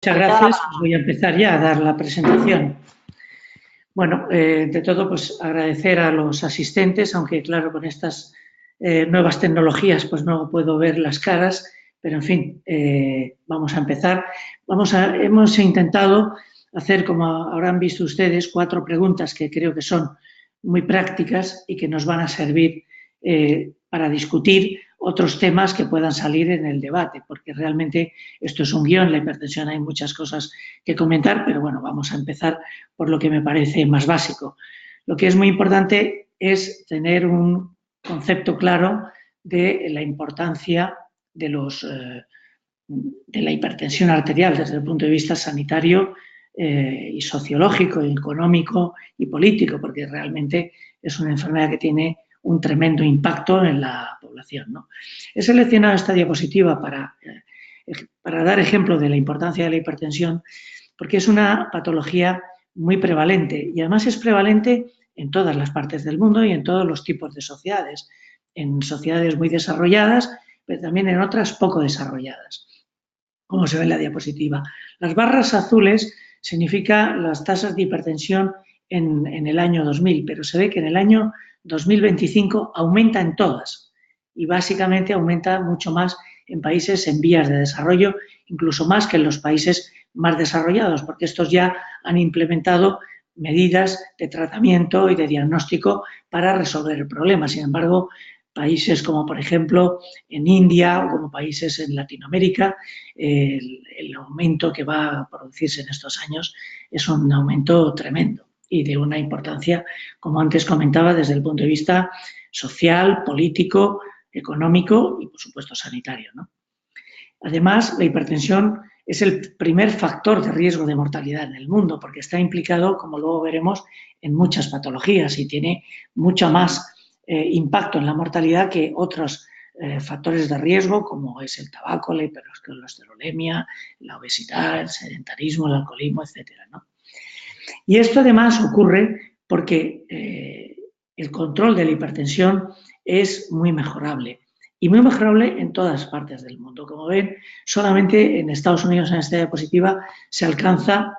Muchas gracias. Voy a empezar ya a dar la presentación. Bueno, de todo, pues agradecer a los asistentes, aunque claro, con estas nuevas tecnologías pues no puedo ver las caras, pero en fin, vamos a empezar. Hemos intentado hacer, como habrán visto ustedes, 4 preguntas que creo que son muy prácticas y que nos van a servir para discutir otros temas que puedan salir en el debate, porque realmente esto es un guión, la hipertensión hay muchas cosas que comentar, pero bueno, vamos a empezar por lo que me parece más básico. Lo que es muy importante es tener un concepto claro de la importancia de la hipertensión arterial desde el punto de vista sanitario y sociológico, y económico y político, porque realmente es una enfermedad que tiene un tremendo impacto en la población, ¿no? He seleccionado esta diapositiva para dar ejemplo de la importancia de la hipertensión, porque es una patología muy prevalente y además es prevalente en todas las partes del mundo y en todos los tipos de sociedades, en sociedades muy desarrolladas, pero también en otras poco desarrolladas, como se ve en la diapositiva. Las barras azules significan las tasas de hipertensión en el año 2000, pero se ve que en el año 2025 aumenta en todas y básicamente aumenta mucho más en países en vías de desarrollo, incluso más que en los países más desarrollados, porque estos ya han implementado medidas de tratamiento y de diagnóstico para resolver el problema. Sin embargo, países como, por ejemplo, en India o como países en Latinoamérica, el aumento que va a producirse en estos años es un aumento tremendo y de una importancia, como antes comentaba, desde el punto de vista social, político, económico y, por supuesto, sanitario, ¿no? Además, la hipertensión es el primer factor de riesgo de mortalidad en el mundo porque está implicado, como luego veremos, en muchas patologías y tiene mucho más impacto en la mortalidad que otros factores de riesgo como es el tabaco, la hipercolesterolemia, la obesidad, el sedentarismo, el alcoholismo, etcétera, ¿no? Y esto además ocurre porque el control de la hipertensión es muy mejorable y muy mejorable en todas partes del mundo. Como ven, solamente en Estados Unidos en esta diapositiva se alcanza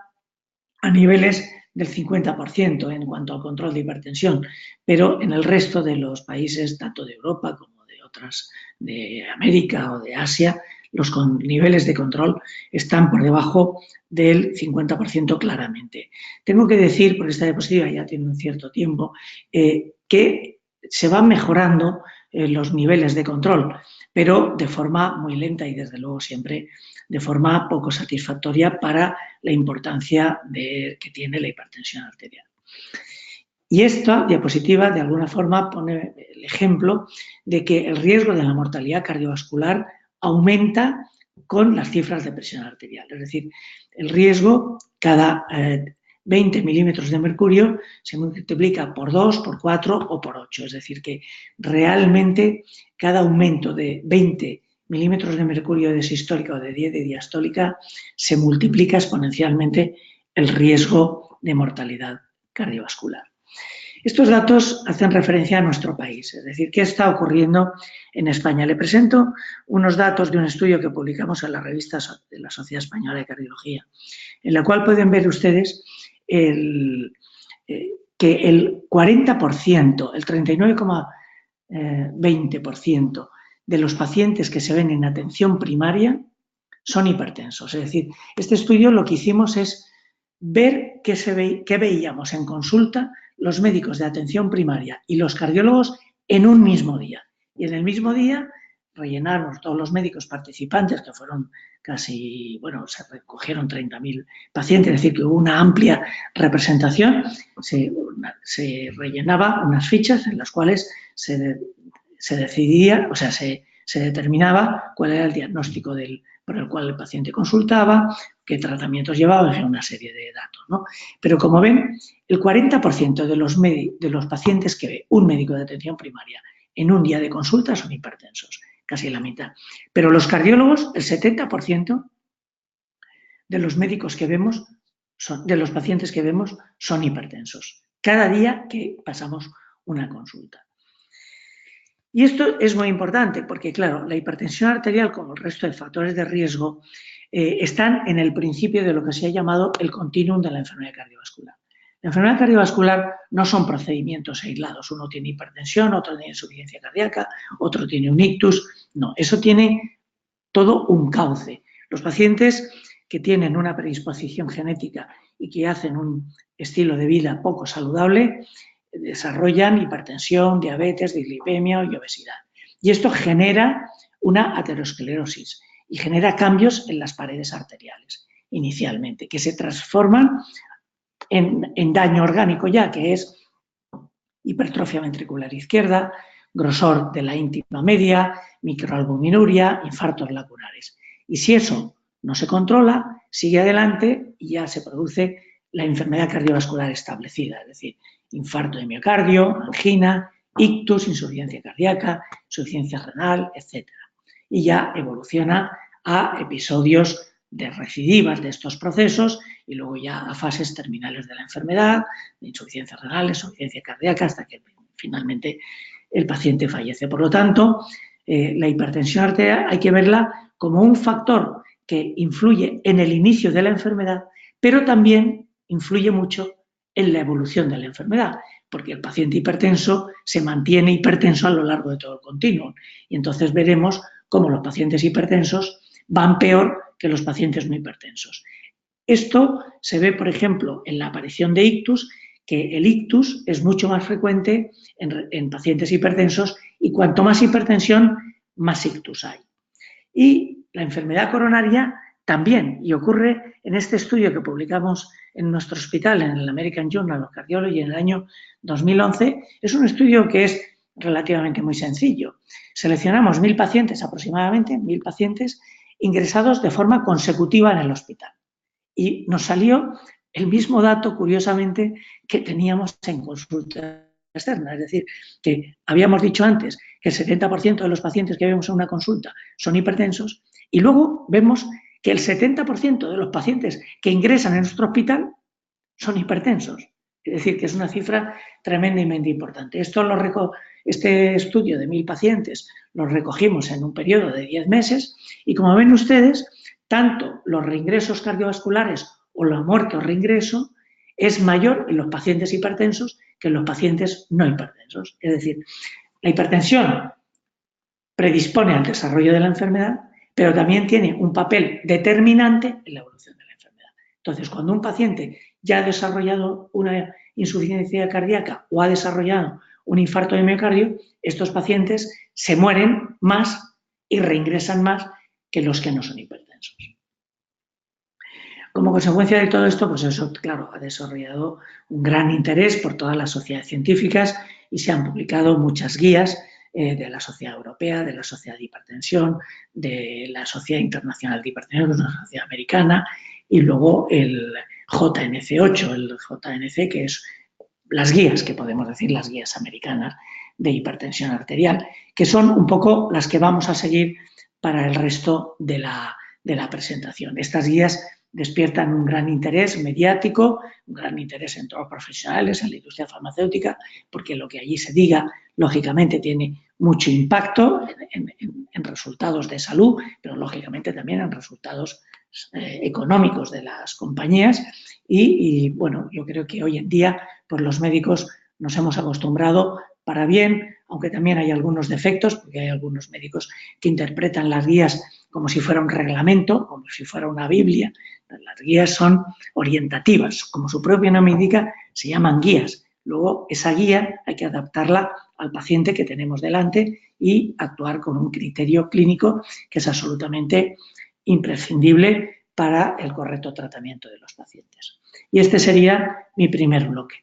a niveles del 50% en cuanto al control de hipertensión, pero en el resto de los países, tanto de Europa como de otras, de América o de Asia, los niveles de control están por debajo del 50% claramente. Tengo que decir, porque esta diapositiva ya tiene un cierto tiempo, que se van mejorando los niveles de control, pero de forma muy lenta y desde luego siempre de forma poco satisfactoria para la importancia que tiene la hipertensión arterial. Y esta diapositiva, de alguna forma, pone el ejemplo de que el riesgo de la mortalidad cardiovascular aumenta con las cifras de presión arterial. Es decir, el riesgo, cada 20 milímetros de mercurio se multiplica por 2, por 4 o por 8. Es decir, que realmente cada aumento de 20 milímetros de mercurio de sistólica o de 10 de diastólica se multiplica exponencialmente el riesgo de mortalidad cardiovascular. Estos datos hacen referencia a nuestro país, es decir, qué está ocurriendo en España. Le presento unos datos de un estudio que publicamos en la revista de la Sociedad Española de Cardiología, en la cual pueden ver ustedes que el 40%, el 39,20% de los pacientes que se ven en atención primaria son hipertensos. Es decir, este estudio lo que hicimos es ver qué veíamos en consulta los médicos de atención primaria y los cardiólogos en un mismo día. Y en el mismo día rellenamos todos los médicos participantes, que fueron casi, bueno, se recogieron 30.000 pacientes, es decir, que hubo una amplia representación, se rellenaba unas fichas en las cuales se decidía, o sea, se determinaba cuál era el diagnóstico por el cual el paciente consultaba, qué tratamientos llevaba, en fin, una serie de datos, ¿no? Pero como ven, el 40% de los pacientes que ve un médico de atención primaria en un día de consulta son hipertensos, casi la mitad. Pero los cardiólogos, el 70% de los médicos que vemos, de los pacientes que vemos, son hipertensos, cada día que pasamos una consulta. Y esto es muy importante porque, claro, la hipertensión arterial, como el resto de factores de riesgo, están en el principio de lo que se ha llamado el continuum de la enfermedad cardiovascular. La enfermedad cardiovascular no son procedimientos aislados. Uno tiene hipertensión, otro tiene insuficiencia cardíaca, otro tiene un ictus. No, eso tiene todo un cauce. Los pacientes que tienen una predisposición genética y que hacen un estilo de vida poco saludable desarrollan hipertensión, diabetes, dislipemia y obesidad. Y esto genera una aterosclerosis y genera cambios en las paredes arteriales inicialmente, que se transforman en daño orgánico ya, que es hipertrofia ventricular izquierda, grosor de la íntima media, microalbuminuria, infartos laculares. Y si eso no se controla, sigue adelante y ya se produce la enfermedad cardiovascular establecida, es decir, infarto de miocardio, angina, ictus, insuficiencia cardíaca, insuficiencia renal, etc. Y ya evoluciona a episodios de recidivas de estos procesos y luego ya a fases terminales de la enfermedad, de insuficiencia renal, insuficiencia cardíaca, hasta que finalmente el paciente fallece. Por lo tanto, la hipertensión arterial hay que verla como un factor que influye en el inicio de la enfermedad, pero también influye mucho en la evolución de la enfermedad, porque el paciente hipertenso se mantiene hipertenso a lo largo de todo el continuum. Y entonces veremos cómo los pacientes hipertensos van peor que los pacientes no hipertensos. Esto se ve, por ejemplo, en la aparición de ictus, que el ictus es mucho más frecuente en pacientes hipertensos y cuanto más hipertensión, más ictus hay. Y la enfermedad coronaria también, y ocurre en este estudio que publicamos en nuestro hospital, en el American Journal of Cardiology, en el año 2011, es un estudio que es relativamente muy sencillo. Seleccionamos 1.000 pacientes, aproximadamente 1.000 pacientes, ingresados de forma consecutiva en el hospital. Y nos salió el mismo dato, curiosamente, que teníamos en consulta externa. Es decir, que habíamos dicho antes que el 70% de los pacientes que vemos en una consulta son hipertensos y luego vemos que el 70% de los pacientes que ingresan en nuestro hospital son hipertensos. Es decir, que es una cifra tremendamente importante. Este estudio de 1.000 pacientes lo recogimos en un periodo de 10 meses y, como ven ustedes, tanto los reingresos cardiovasculares o la muerte o reingreso es mayor en los pacientes hipertensos que en los pacientes no hipertensos. Es decir, la hipertensión predispone al desarrollo de la enfermedad, pero también tiene un papel determinante en la evolución de la enfermedad. Entonces, cuando un paciente ya ha desarrollado una insuficiencia cardíaca o ha desarrollado un infarto de miocardio, estos pacientes se mueren más y reingresan más que los que no son hipertensos. Como consecuencia de todo esto, pues eso, claro, ha desarrollado un gran interés por todas las sociedades científicas y se han publicado muchas guías de la Sociedad Europea, de la Sociedad de Hipertensión, de la Sociedad Internacional de Hipertensión, que es una sociedad americana, y luego el JNC8, el JNC, que es las guías, que podemos decir las guías americanas de hipertensión arterial, que son un poco las que vamos a seguir para el resto de la presentación. Estas guías despiertan un gran interés mediático, un gran interés en todos los profesionales, en la industria farmacéutica, porque lo que allí se diga, lógicamente, tiene mucho impacto en resultados de salud, pero lógicamente también en resultados económicos de las compañías. Y bueno, yo creo que hoy en día pues los médicos nos hemos acostumbrado para bien, aunque también hay algunos defectos, porque hay algunos médicos que interpretan las guías como si fuera un reglamento, como si fuera una Biblia. Las guías son orientativas, como su propio nombre indica, se llaman guías. Luego, esa guía hay que adaptarla al paciente que tenemos delante y actuar con un criterio clínico que es absolutamente imprescindible para el correcto tratamiento de los pacientes. Y este sería mi primer bloque.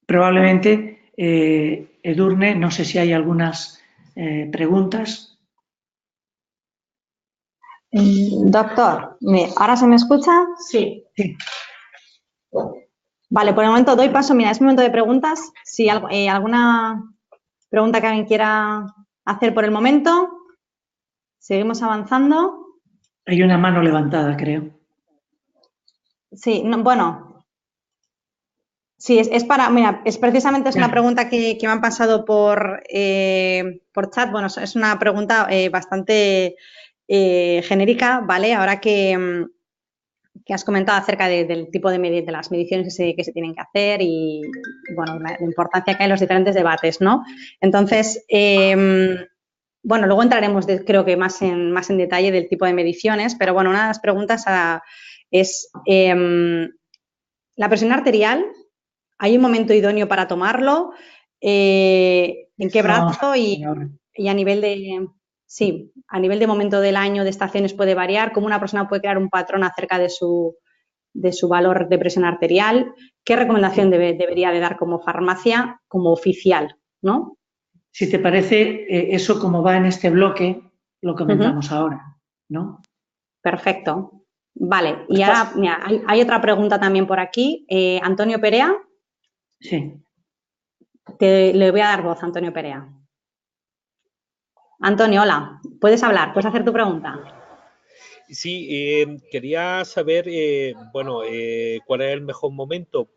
Probablemente, Edurne, no sé si hay algunas preguntas. Doctor, ¿ahora se me escucha? Sí. Vale, por el momento doy paso. Mira, es momento de preguntas. Si alguna pregunta que alguien quiera hacer por el momento, seguimos avanzando. Hay una mano levantada, creo. Sí, no, bueno. Sí, mira, precisamente es una Ya. pregunta que me han pasado por chat. Bueno, es una pregunta bastante genérica, ¿vale? Ahora que has comentado acerca del tipo de las mediciones que se tienen que hacer y, bueno, la importancia que hay en los diferentes debates, ¿no? Entonces, bueno, luego entraremos, creo que más en detalle del tipo de mediciones, pero bueno, una de las preguntas es la presión arterial. ¿Hay un momento idóneo para tomarlo? ¿En qué Eso lo vamos a brazo? ver ahora. Y a nivel de, sí, a nivel de momento del año, de estaciones puede variar. ¿Cómo una persona puede crear un patrón acerca de su valor de presión arterial? ¿Qué recomendación debería de dar como farmacia, como oficial, ¿no? Si te parece, eso como va en este bloque, lo comentamos ahora, ¿no? Perfecto. Vale, Pues y ahora, mira, hay otra pregunta también por aquí. Antonio Perea, sí. le voy a dar voz a Antonio Perea. Antonio, hola, puedes hablar, puedes hacer tu pregunta. Sí, quería saber, bueno, cuál es el mejor momento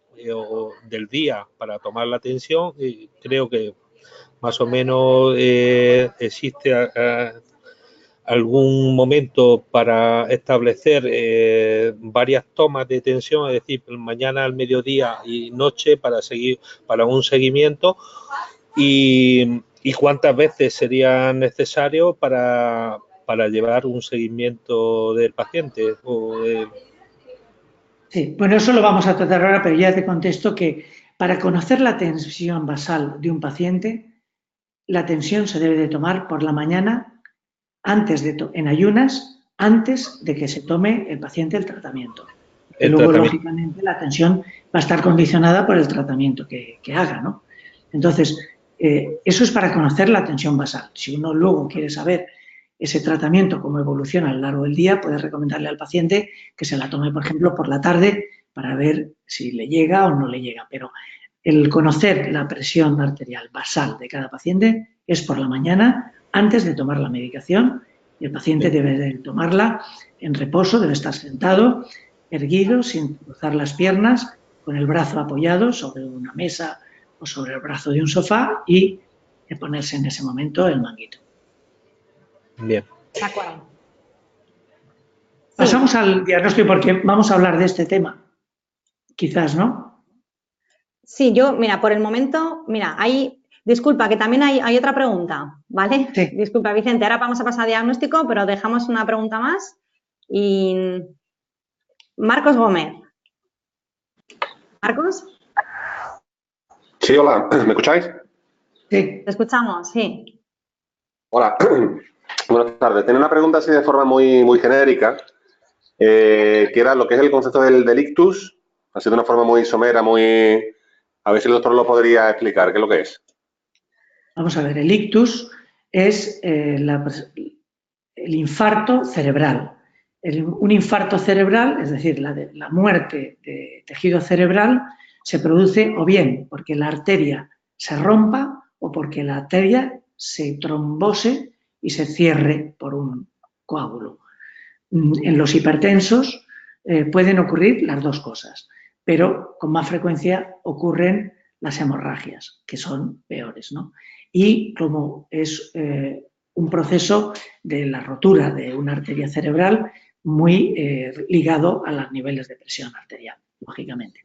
del día para tomar la atención. Creo que más o menos existe algún momento para establecer varias tomas de tensión, es decir, mañana, al mediodía y noche para un seguimiento y cuántas veces sería necesario para llevar un seguimiento del paciente. Sí, bueno, eso lo vamos a tratar ahora, pero ya te contesto que para conocer la tensión basal de un paciente, la tensión se debe de tomar por la mañana en ayunas, antes de que se tome el paciente el tratamiento. Y El luego, tratamiento. lógicamente, la tensión va a estar condicionada por el tratamiento que haga, ¿no? Entonces, eso es para conocer la tensión basal. Si uno luego quiere saber ese tratamiento, cómo evoluciona a lo largo del día, puede recomendarle al paciente que se la tome, por ejemplo, por la tarde para ver si le llega o no le llega. Pero el conocer la presión arterial basal de cada paciente es por la mañana antes de tomar la medicación y el paciente debe de tomarla en reposo, debe estar sentado, erguido, sin cruzar las piernas, con el brazo apoyado sobre una mesa o sobre el brazo de un sofá y ponerse en ese momento el manguito. Bien. De acuerdo. Pasamos al diagnóstico porque vamos a hablar de este tema. Quizás, ¿no? Sí, mira, por el momento, mira, disculpa, que también hay otra pregunta, ¿vale? Sí. Disculpa, Vicente, ahora vamos a pasar a diagnóstico, pero dejamos una pregunta más. Y Marcos Gómez. ¿Marcos? Sí, hola, ¿me escucháis? Sí. Te escuchamos, sí. Hola, buenas tardes. Tenía una pregunta así de forma muy genérica, que era lo que es el concepto del ictus, así de una forma muy somera, A ver si el doctor lo podría explicar, ¿qué es lo que es? Vamos a ver, el ictus es el infarto cerebral. Un infarto cerebral, es decir, la muerte de tejido cerebral, se produce o bien porque la arteria se rompa o porque la arteria se trombose y se cierre por un coágulo. En los hipertensos pueden ocurrir las dos cosas, pero con más frecuencia ocurren las hemorragias, que son peores, ¿no? Y como es un proceso de la rotura de una arteria cerebral muy ligado a los niveles de presión arterial, lógicamente.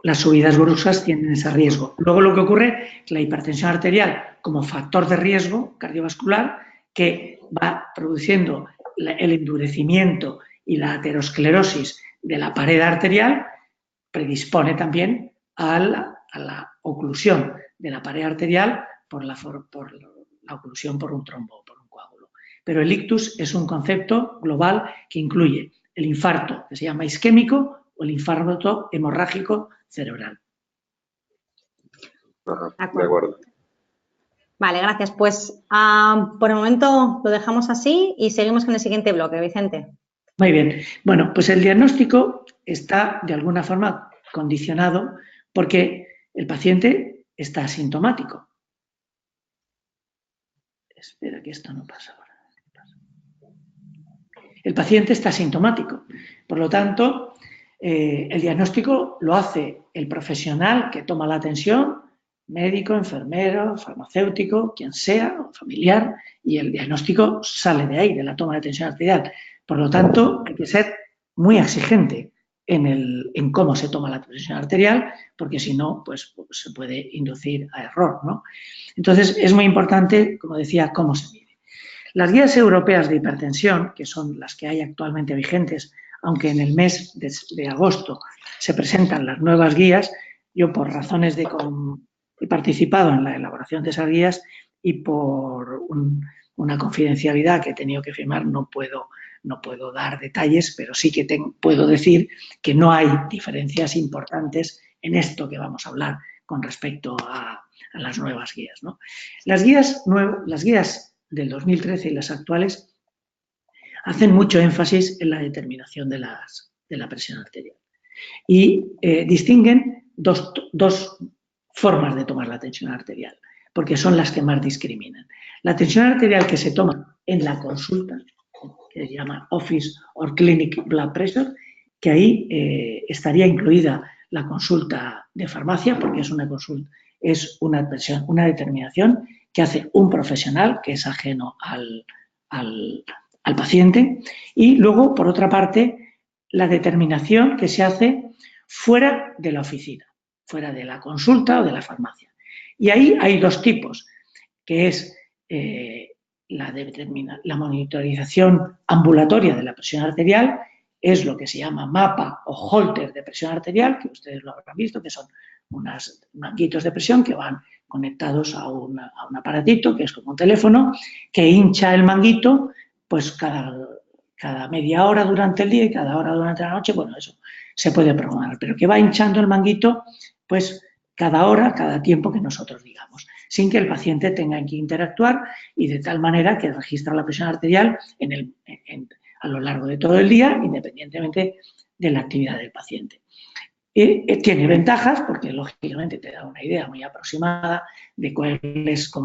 Las subidas bruscas tienen ese riesgo. Luego lo que ocurre es la hipertensión arterial como factor de riesgo cardiovascular que va produciendo el endurecimiento y la aterosclerosis de la pared arterial, predispone también a la oclusión de la pared arterial por la oclusión por un trombo, por un coágulo. Pero el ictus es un concepto global que incluye el infarto, que se llama isquémico, o el infarto hemorrágico cerebral. Ajá, de acuerdo. Vale, gracias. Pues por el momento lo dejamos así y seguimos con el siguiente bloque, Vicente. Muy bien. Bueno, pues el diagnóstico está de alguna forma condicionado porque el paciente está asintomático. Espera que esto no pasa ahora. El paciente está asintomático. Por lo tanto, El diagnóstico lo hace el profesional que toma la atención, médico, enfermero, farmacéutico, quien sea, familiar, y el diagnóstico sale de ahí, de la toma de tensión arterial. Por lo tanto, hay que ser muy exigente en cómo se toma la tensión arterial, porque si no, pues se puede inducir a error, ¿no? Entonces, es muy importante, como decía, cómo se mide. Las guías europeas de hipertensión, que son las que hay actualmente vigentes, aunque en el mes de agosto se presentan las nuevas guías, yo por razones de he participado en la elaboración de esas guías y por una confidencialidad que he tenido que firmar no puedo dar detalles, pero sí que puedo decir que no hay diferencias importantes en esto que vamos a hablar con respecto a las nuevas guías, ¿no? Las guías del 2013 y las actuales hacen mucho énfasis en la determinación de la presión arterial y distinguen dos formas de tomar la tensión arterial, porque son las que más discriminan. La tensión arterial que se toma en la consulta, que se llama Office or Clinic Blood Pressure, que ahí estaría incluida la consulta de farmacia, porque es una determinación que hace un profesional que es ajeno al paciente, y luego, por otra parte, la determinación que se hace fuera de la oficina, fuera de la consulta o de la farmacia. Y ahí hay dos tipos, que es la monitorización ambulatoria de la presión arterial, es lo que se llama mapa o holter de presión arterial, que ustedes lo habrán visto, que son unos manguitos de presión que van conectados a un aparatito, que es como un teléfono, que hincha el manguito pues cada media hora durante el día y cada hora durante la noche. Bueno, eso se puede programar, pero que va hinchando el manguito pues cada hora, cada tiempo que nosotros digamos, sin que el paciente tenga que interactuar, y de tal manera que registra la presión arterial a lo largo de todo el día, independientemente de la actividad del paciente. Tiene ventajas porque, lógicamente, te da una idea muy aproximada de cómo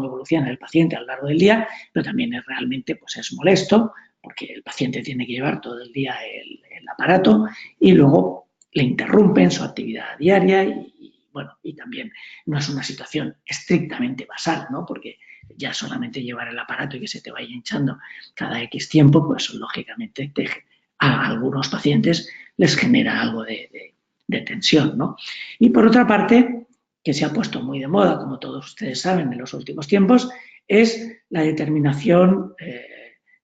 evoluciona el paciente a lo largo del día, pero también realmente pues, es molesto porque el paciente tiene que llevar todo el día el aparato y luego le interrumpen su actividad diaria y también no es una situación estrictamente basal, ¿no? Porque ya solamente llevar el aparato y que se te vaya hinchando cada X tiempo, pues lógicamente a algunos pacientes les genera algo de tensión, ¿no? Y por otra parte, que se ha puesto muy de moda, como todos ustedes saben, en los últimos tiempos, es la determinación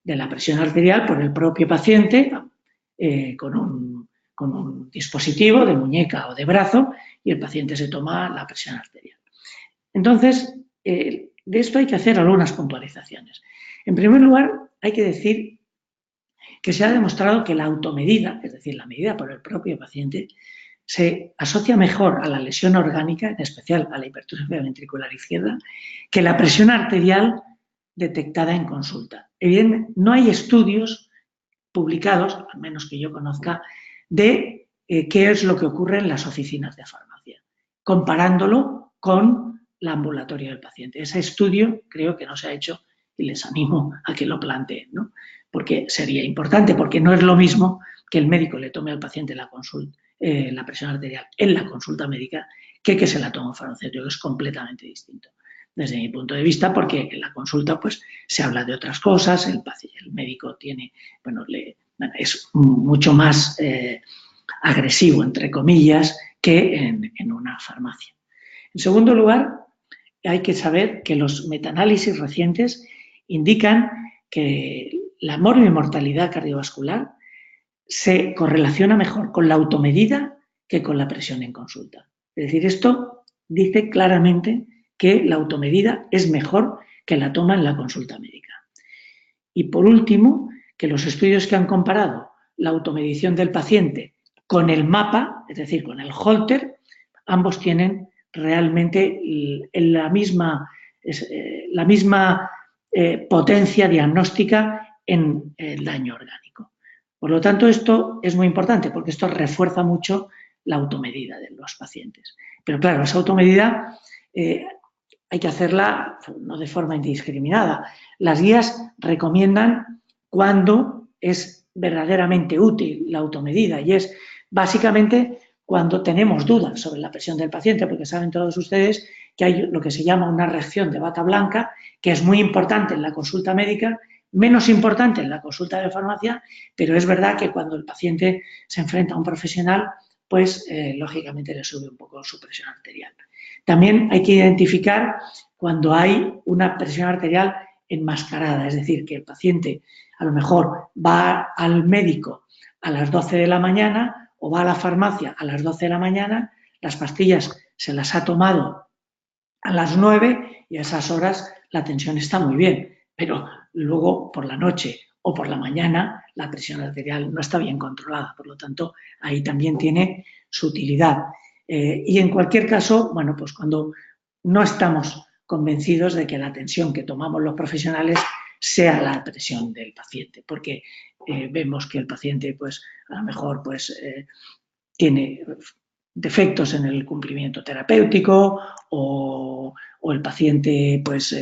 de la presión arterial por el propio paciente con un dispositivo de muñeca o de brazo, y el paciente se toma la presión arterial. Entonces, de esto hay que hacer algunas puntualizaciones. En primer lugar, hay que decir que se ha demostrado que la automedida, es decir, la medida por el propio paciente, se asocia mejor a la lesión orgánica, en especial a la hipertrofia ventricular izquierda, que la presión arterial detectada en consulta. Evidentemente, no hay estudios publicados, al menos que yo conozca, de qué es lo que ocurre en las oficinas de farmacia, comparándolo con la ambulatoria del paciente. Ese estudio creo que no se ha hecho y les animo a que lo planteen, ¿no? Porque sería importante, porque no es lo mismo que el médico le tome al paciente la presión arterial en la consulta médica que se la toma un farmacéutico. Es completamente distinto desde mi punto de vista, porque en la consulta pues se habla de otras cosas, el médico tiene, es mucho más agresivo, entre comillas, que en una farmacia. En segundo lugar, hay que saber que los metaanálisis recientes indican que la mortalidad cardiovascular se correlaciona mejor con la automedida que con la presión en consulta. Es decir, esto dice claramente que la automedida es mejor que la toma en la consulta médica. Y por último, que los estudios que han comparado la automedición del paciente con el mapa, es decir, con el holter, ambos tienen realmente la misma potencia diagnóstica en el daño orgánico. Por lo tanto, esto es muy importante porque esto refuerza mucho la automedida de los pacientes. Pero claro, esa automedida hay que hacerla no de forma indiscriminada. Las guías recomiendan cuando es verdaderamente útil la automedida, y es básicamente cuando tenemos dudas sobre la presión del paciente, porque saben todos ustedes que hay lo que se llama una reacción de bata blanca, que es muy importante en la consulta médica, menos importante en la consulta de farmacia, pero es verdad que cuando el paciente se enfrenta a un profesional, pues lógicamente le sube un poco su presión arterial. También hay que identificar cuando hay una presión arterial enmascarada, es decir, que el paciente a lo mejor va al médico a las 12 de la mañana o va a la farmacia a las 12 de la mañana, las pastillas se las ha tomado a las 9 y a esas horas la tensión está muy bien, pero luego por la noche o por la mañana la presión arterial no está bien controlada, por lo tanto ahí también tiene su utilidad. Y en cualquier caso, bueno, pues cuando no estamos convencidos de que la tensión que tomamos los profesionales sea la presión del paciente, porque vemos que el paciente pues a lo mejor pues tiene defectos en el cumplimiento terapéutico o el paciente pues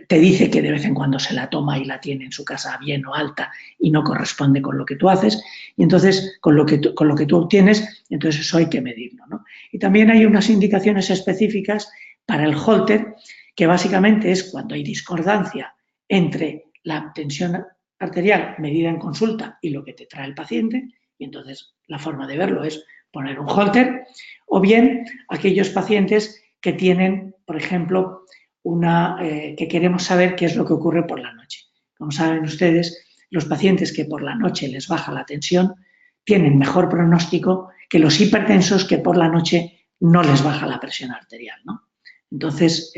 te dice que de vez en cuando se la toma y la tiene en su casa bien o alta y no corresponde con lo que tú haces, y entonces con lo que tú obtienes, entonces eso hay que medirlo, ¿no? Y también hay unas indicaciones específicas para el Holter, que básicamente es cuando hay discordancia entre la tensión arterial medida en consulta y lo que te trae el paciente, y entonces la forma de verlo es poner un Holter, o bien aquellos pacientes que tienen, por ejemplo, que queremos saber qué es lo que ocurre por la noche. Como saben ustedes, los pacientes que por la noche les baja la tensión tienen mejor pronóstico que los hipertensos que por la noche no les baja la presión arterial, ¿no? Entonces,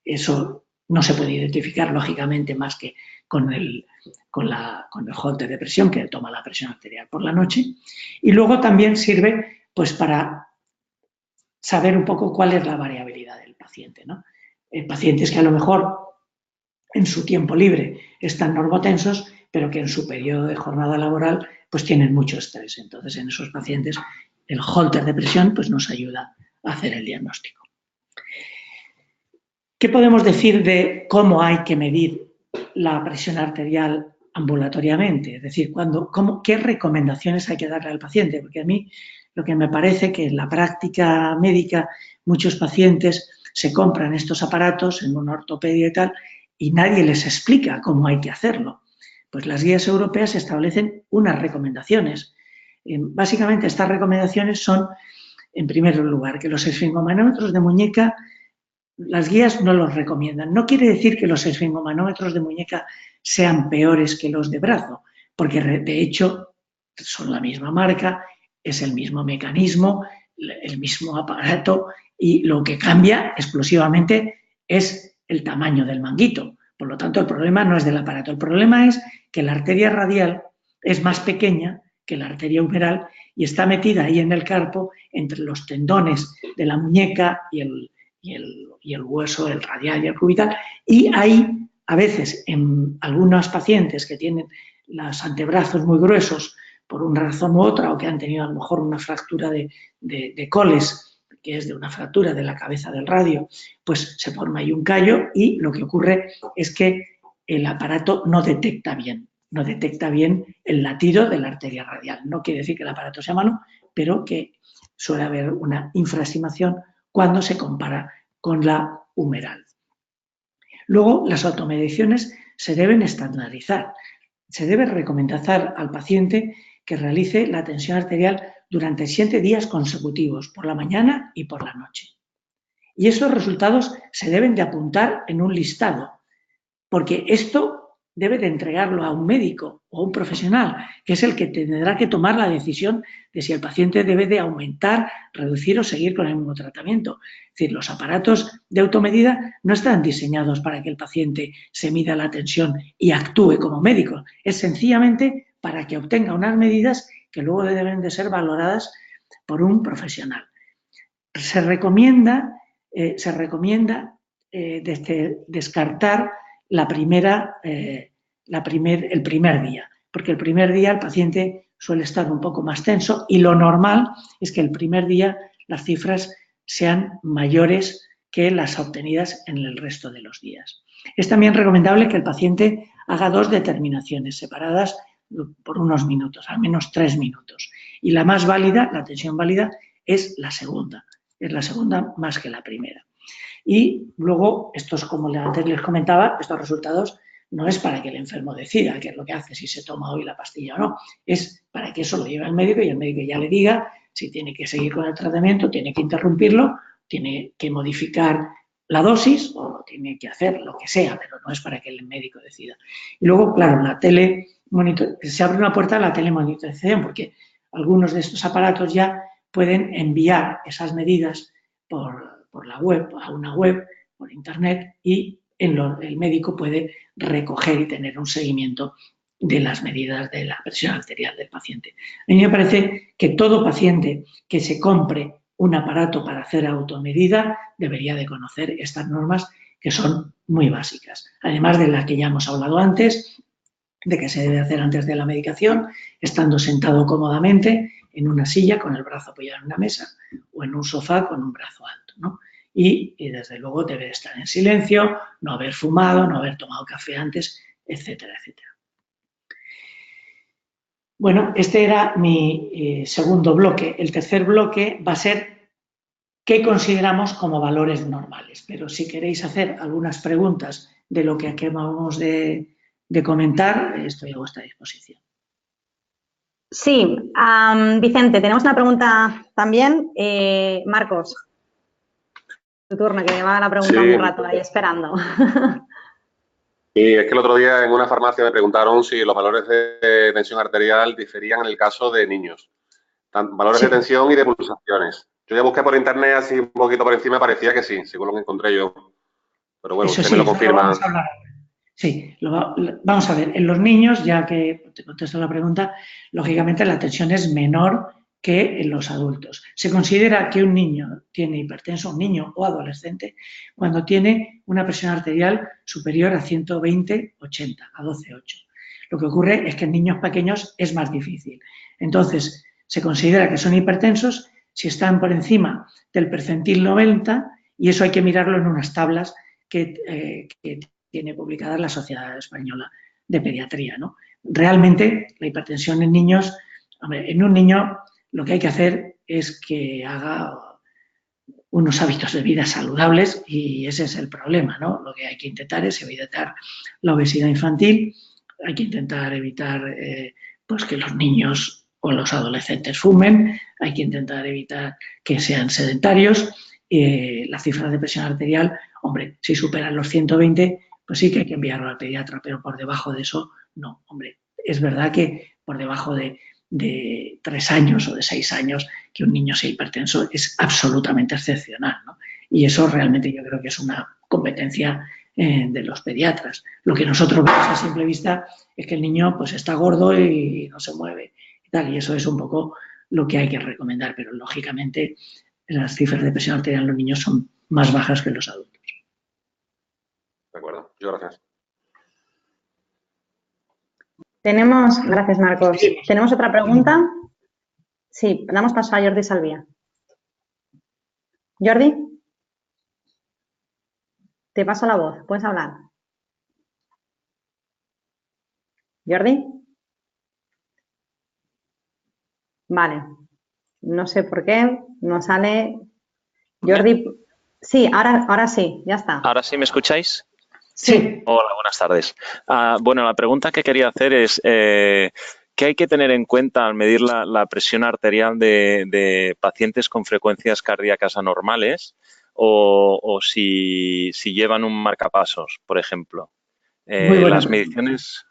eso no se puede identificar, lógicamente, más que con el Holter de presión, que toma la presión arterial por la noche. Y luego también sirve pues, para saber un poco cuál es la variabilidad del paciente, ¿no? Pacientes que a lo mejor en su tiempo libre están normotensos, pero que en su periodo de jornada laboral pues tienen mucho estrés. Entonces, en esos pacientes el Holter de presión pues, nos ayuda a hacer el diagnóstico. ¿Qué podemos decir de cómo hay que medir la presión arterial ambulatoriamente? Es decir, ¿qué recomendaciones hay que darle al paciente? Porque a mí lo que me parece que en la práctica médica muchos pacientes se compran estos aparatos en una ortopedia y tal, y nadie les explica cómo hay que hacerlo. Pues las guías europeas establecen unas recomendaciones. Básicamente estas recomendaciones son, en primer lugar, que los esfingomanómetros de muñeca, las guías no los recomiendan. No quiere decir que los esfingomanómetros de muñeca sean peores que los de brazo, porque de hecho son la misma marca, es el mismo mecanismo, el mismo aparato, y lo que cambia exclusivamente es el tamaño del manguito. Por lo tanto, el problema no es del aparato. El problema es que la arteria radial es más pequeña que la arteria humeral y está metida ahí en el carpo entre los tendones de la muñeca y el hueso, el radial y el cubital. Y hay, a veces, en algunos pacientes que tienen los antebrazos muy gruesos por una razón u otra, o que han tenido a lo mejor una fractura de coles, que es de una fractura de la cabeza del radio, pues se forma ahí un callo y lo que ocurre es que el aparato no detecta bien el latido de la arteria radial. No quiere decir que el aparato sea malo, pero que suele haber una infraestimación cuando se compara con la humeral. Luego, las automediciones se deben estandarizar. Se debe recomendar al paciente que realice la tensión arterial durante 7 días consecutivos, por la mañana y por la noche. Y esos resultados se deben de apuntar en un listado, porque esto debe de entregarlo a un médico o a un profesional, que es el que tendrá que tomar la decisión de si el paciente debe de aumentar, reducir o seguir con el mismo tratamiento. Es decir, los aparatos de automedida no están diseñados para que el paciente se mida la tensión y actúe como médico. Es sencillamente para que obtenga unas medidas que luego deben de ser valoradas por un profesional. Se recomienda descartar el primer día, porque el primer día el paciente suele estar un poco más tenso y lo normal es que el primer día las cifras sean mayores que las obtenidas en el resto de los días. Es también recomendable que el paciente haga 2 determinaciones separadas por unos minutos, al menos 3 minutos, Y la más válida, la tensión válida, es la segunda más que la primera. Y luego, estos, como antes les comentaba, estos resultados no es para que el enfermo decida qué es lo que hace, si se toma hoy la pastilla o no, es para que eso lo lleve al médico y el médico ya le diga si tiene que seguir con el tratamiento, tiene que interrumpirlo, tiene que modificar la dosis o tiene que hacer lo que sea, pero no es para que el médico decida. Y luego, claro, se abre una puerta a la telemonitorización, porque algunos de estos aparatos ya pueden enviar esas medidas por la web, a una web, por internet, y el médico puede recoger y tener un seguimiento de las medidas de la presión arterial del paciente. A mí me parece que todo paciente que se compre un aparato para hacer automedida debería de conocer estas normas que son muy básicas. Además de las que ya hemos hablado antes, de que se debe hacer antes de la medicación, estando sentado cómodamente en una silla con el brazo apoyado en una mesa o en un sofá con un brazo alto, ¿no? Y desde luego debe estar en silencio, no haber fumado, no haber tomado café antes, etcétera, etcétera. Bueno, este era mi segundo bloque. El tercer bloque va a ser qué consideramos como valores normales. Pero si queréis hacer algunas preguntas de lo que acabamos de comentar, estoy a vuestra disposición. Sí, Vicente, tenemos una pregunta también. Marcos, tu turno, que llevaba la pregunta un rato ahí esperando. Y es que el otro día en una farmacia me preguntaron si los valores de tensión arterial diferían en el caso de niños. Valores de tensión y de pulsaciones. Yo ya busqué por internet así un poquito por encima, parecía que sí, según lo que encontré yo. Pero bueno, Eso usted sí, me lo confirma. Sí, vamos a ver, en los niños, ya que te contesto la pregunta, lógicamente la tensión es menor que en los adultos. Se considera que un niño tiene hipertenso, un niño o adolescente, cuando tiene una presión arterial superior a 120/80, a 12/8. Lo que ocurre es que en niños pequeños es más difícil. Entonces, se considera que son hipertensos si están por encima del percentil 90, y eso hay que mirarlo en unas tablas que tiene publicada la Sociedad Española de Pediatría, ¿no? Realmente, la hipertensión en niños, hombre, en un niño lo que hay que hacer es que haga unos hábitos de vida saludables, y ese es el problema, ¿no? Lo que hay que intentar es evitar la obesidad infantil, hay que intentar evitar pues que los niños o los adolescentes fumen, hay que intentar evitar que sean sedentarios. Las cifras de presión arterial, hombre, si superan los 120, pues sí que hay que enviarlo al pediatra, pero por debajo de eso, no. Hombre, es verdad que por debajo de 3 años o de 6 años que un niño sea hipertenso es absolutamente excepcional, ¿no? Y eso realmente yo creo que es una competencia de los pediatras. Lo que nosotros vemos a simple vista es que el niño pues está gordo y no se mueve y tal, y eso es un poco lo que hay que recomendar, pero lógicamente las cifras de presión arterial en los niños son más bajas que en los adultos. De acuerdo, muchas gracias. Gracias, Marcos. ¿Tenemos otra pregunta? Sí, damos paso a Jordi Salvia. Jordi, te paso la voz, puedes hablar. Jordi. Vale, no sé por qué, no sale. Jordi, sí, ahora sí, ya está. ¿Ahora sí me escucháis? Sí. Hola, buenas tardes. Bueno, la pregunta que quería hacer es, ¿qué hay que tener en cuenta al medir la presión arterial de pacientes con frecuencias cardíacas anormales o si llevan un marcapasos, por ejemplo? Muy buena las pregunta. mediciones...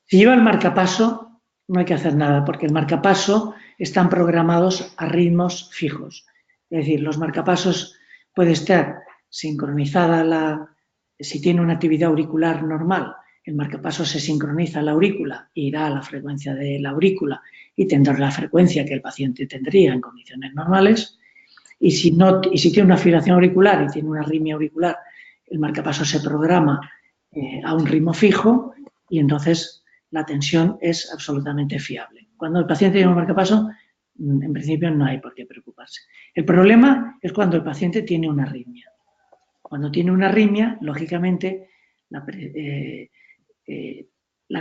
Si lleva el marcapaso, no hay que hacer nada, porque el marcapaso están programados a ritmos fijos. Es decir, los marcapasos puede estar sincronizada si tiene una actividad auricular normal, el marcapaso se sincroniza a la aurícula e irá a la frecuencia de la aurícula y tendrá la frecuencia que el paciente tendría en condiciones normales. Y si tiene una fibrilación auricular y tiene una arritmia auricular, el marcapaso se programa a un ritmo fijo y entonces la tensión es absolutamente fiable. Cuando el paciente tiene un marcapaso, en principio no hay por qué preocuparse. El problema es cuando el paciente tiene una arritmia. Cuando tiene una arritmia, lógicamente, la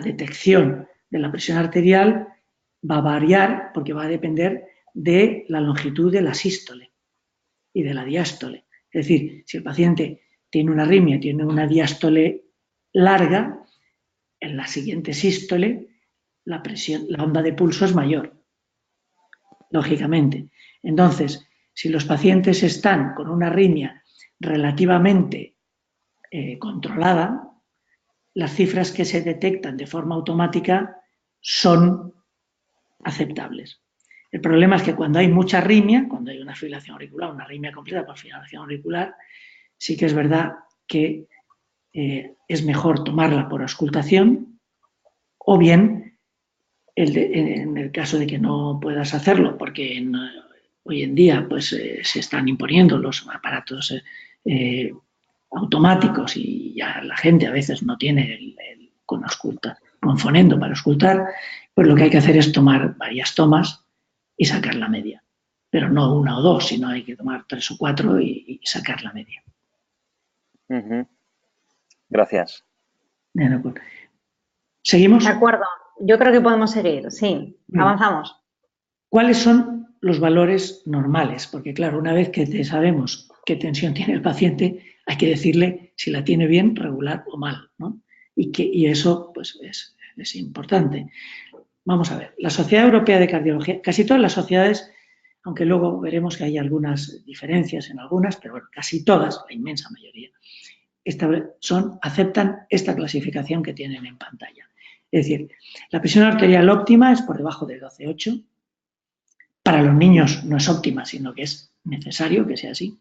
detección de la presión arterial va a variar porque va a depender de la longitud de la sístole y de la diástole. Es decir, si el paciente tiene una arritmia, tiene una diástole larga, en la siguiente sístole la onda de pulso es mayor, lógicamente. Entonces, si los pacientes están con una arritmia relativamente controlada, las cifras que se detectan de forma automática son aceptables. El problema es que cuando hay mucha arritmia, cuando hay una fibrilación auricular, una arritmia completa por fibrilación auricular, sí que es verdad que es mejor tomarla por auscultación o bien, en el caso de que no puedas hacerlo, porque hoy en día pues, se están imponiendo los aparatos automáticos y ya la gente a veces no tiene con fonendo para auscultar, pues lo que hay que hacer es tomar varias tomas y sacar la media. Pero no una o dos, sino hay que tomar 3 o 4 y sacar la media. Gracias. Bien, pues. ¿Seguimos? De acuerdo. Yo creo que podemos seguir, sí. Avanzamos. ¿Cuáles son los valores normales? Porque claro, una vez que sabemos qué tensión tiene el paciente, hay que decirle si la tiene bien, regular o mal, ¿no? Y eso pues, es importante. Vamos a ver, la Sociedad Europea de Cardiología, casi todas las sociedades, aunque luego veremos que hay algunas diferencias en algunas, pero bueno, casi todas, la inmensa mayoría, aceptan esta clasificación que tienen en pantalla. Es decir, la presión arterial óptima es por debajo de 12,8. Para los niños no es óptima, sino que es necesario que sea así.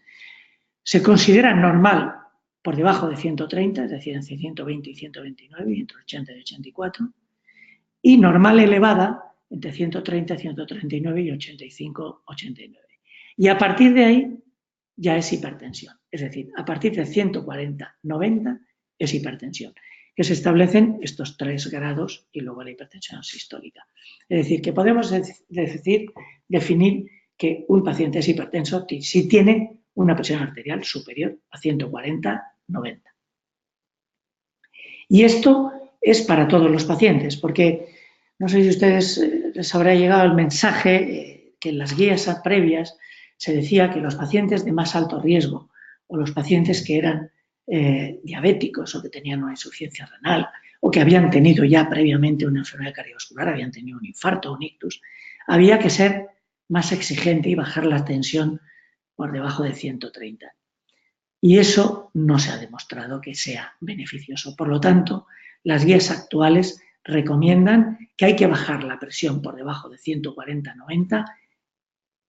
Se considera normal por debajo de 130, es decir, entre 120 y 129, y entre 80 y 84. Y normal elevada entre 130, 139 y 85, 89. Y a partir de ahí ya es hipertensión. Es decir, a partir de 140, 90 es hipertensión, que se establecen estos 3 grados y luego la hipertensión sistólica. Es decir, que podemos definir que un paciente es hipertenso si tiene una presión arterial superior a 140, 90. Y esto es para todos los pacientes, porque no sé si a ustedes les habrá llegado el mensaje que en las guías previas se decía que los pacientes de más alto riesgo o los pacientes que eran diabéticos o que tenían una insuficiencia renal o que habían tenido ya previamente una enfermedad cardiovascular, habían tenido un infarto o un ictus, había que ser más exigente y bajar la tensión por debajo de 130. Y eso no se ha demostrado que sea beneficioso. Por lo tanto, las guías actuales recomiendan que hay que bajar la presión por debajo de 140-90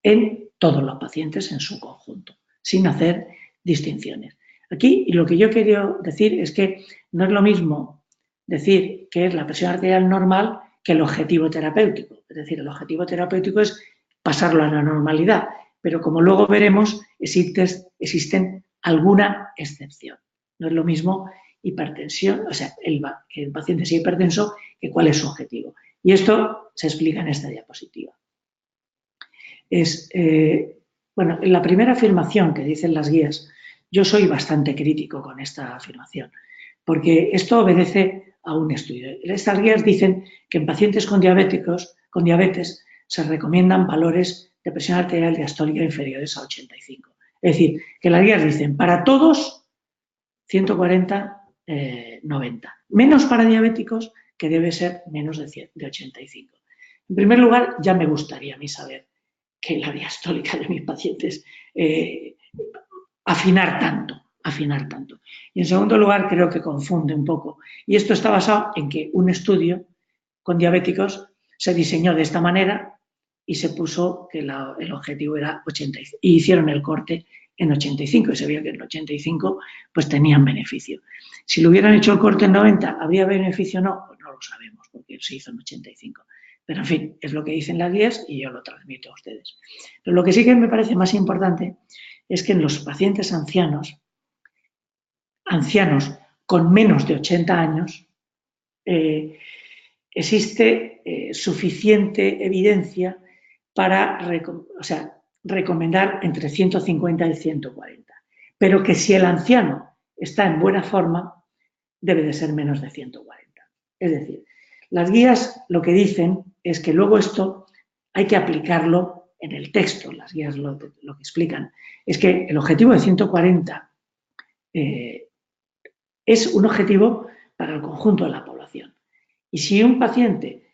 en todos los pacientes en su conjunto, sin hacer distinciones. Aquí lo que yo quiero decir es que no es lo mismo decir que es la presión arterial normal que el objetivo terapéutico. Es decir, el objetivo terapéutico es pasarlo a la normalidad, pero como luego veremos, existen alguna excepción. No es lo mismo hipertensión, o sea, que el paciente sea hipertenso, que cuál es su objetivo. Y esto se explica en esta diapositiva. Bueno, en la primera afirmación que dicen las guías, yo soy bastante crítico con esta afirmación, porque esto obedece a un estudio. Estas guías dicen que en pacientes con diabetes se recomiendan valores de presión arterial diastólica inferiores a 85. Es decir, que las guías dicen para todos 140, 90. Menos para diabéticos, que debe ser menos de 85. En primer lugar, ya me gustaría a mí saber que la diastólica de mis pacientes afinar tanto. Y en segundo lugar, creo que confunde un poco. Y esto está basado en que un estudio con diabéticos se diseñó de esta manera y se puso que el objetivo era 85. Y hicieron el corte en 85 y se vio que en 85 pues tenían beneficio. Si lo hubieran hecho el corte en 90, ¿habría beneficio o no? Pues no lo sabemos porque se hizo en 85. Pero, en fin, es lo que dicen las guías y yo lo transmito a ustedes. Pero lo que sí que me parece más importante es que en los pacientes ancianos con menos de 80 años, existe suficiente evidencia para recomendar entre 150 y 140. Pero que si el anciano está en buena forma, debe de ser menos de 140. Es decir, las guías lo que dicen es que luego esto hay que aplicarlo en el texto, las guías lo que explican, es que el objetivo de 140 es un objetivo para el conjunto de la población. Y si un paciente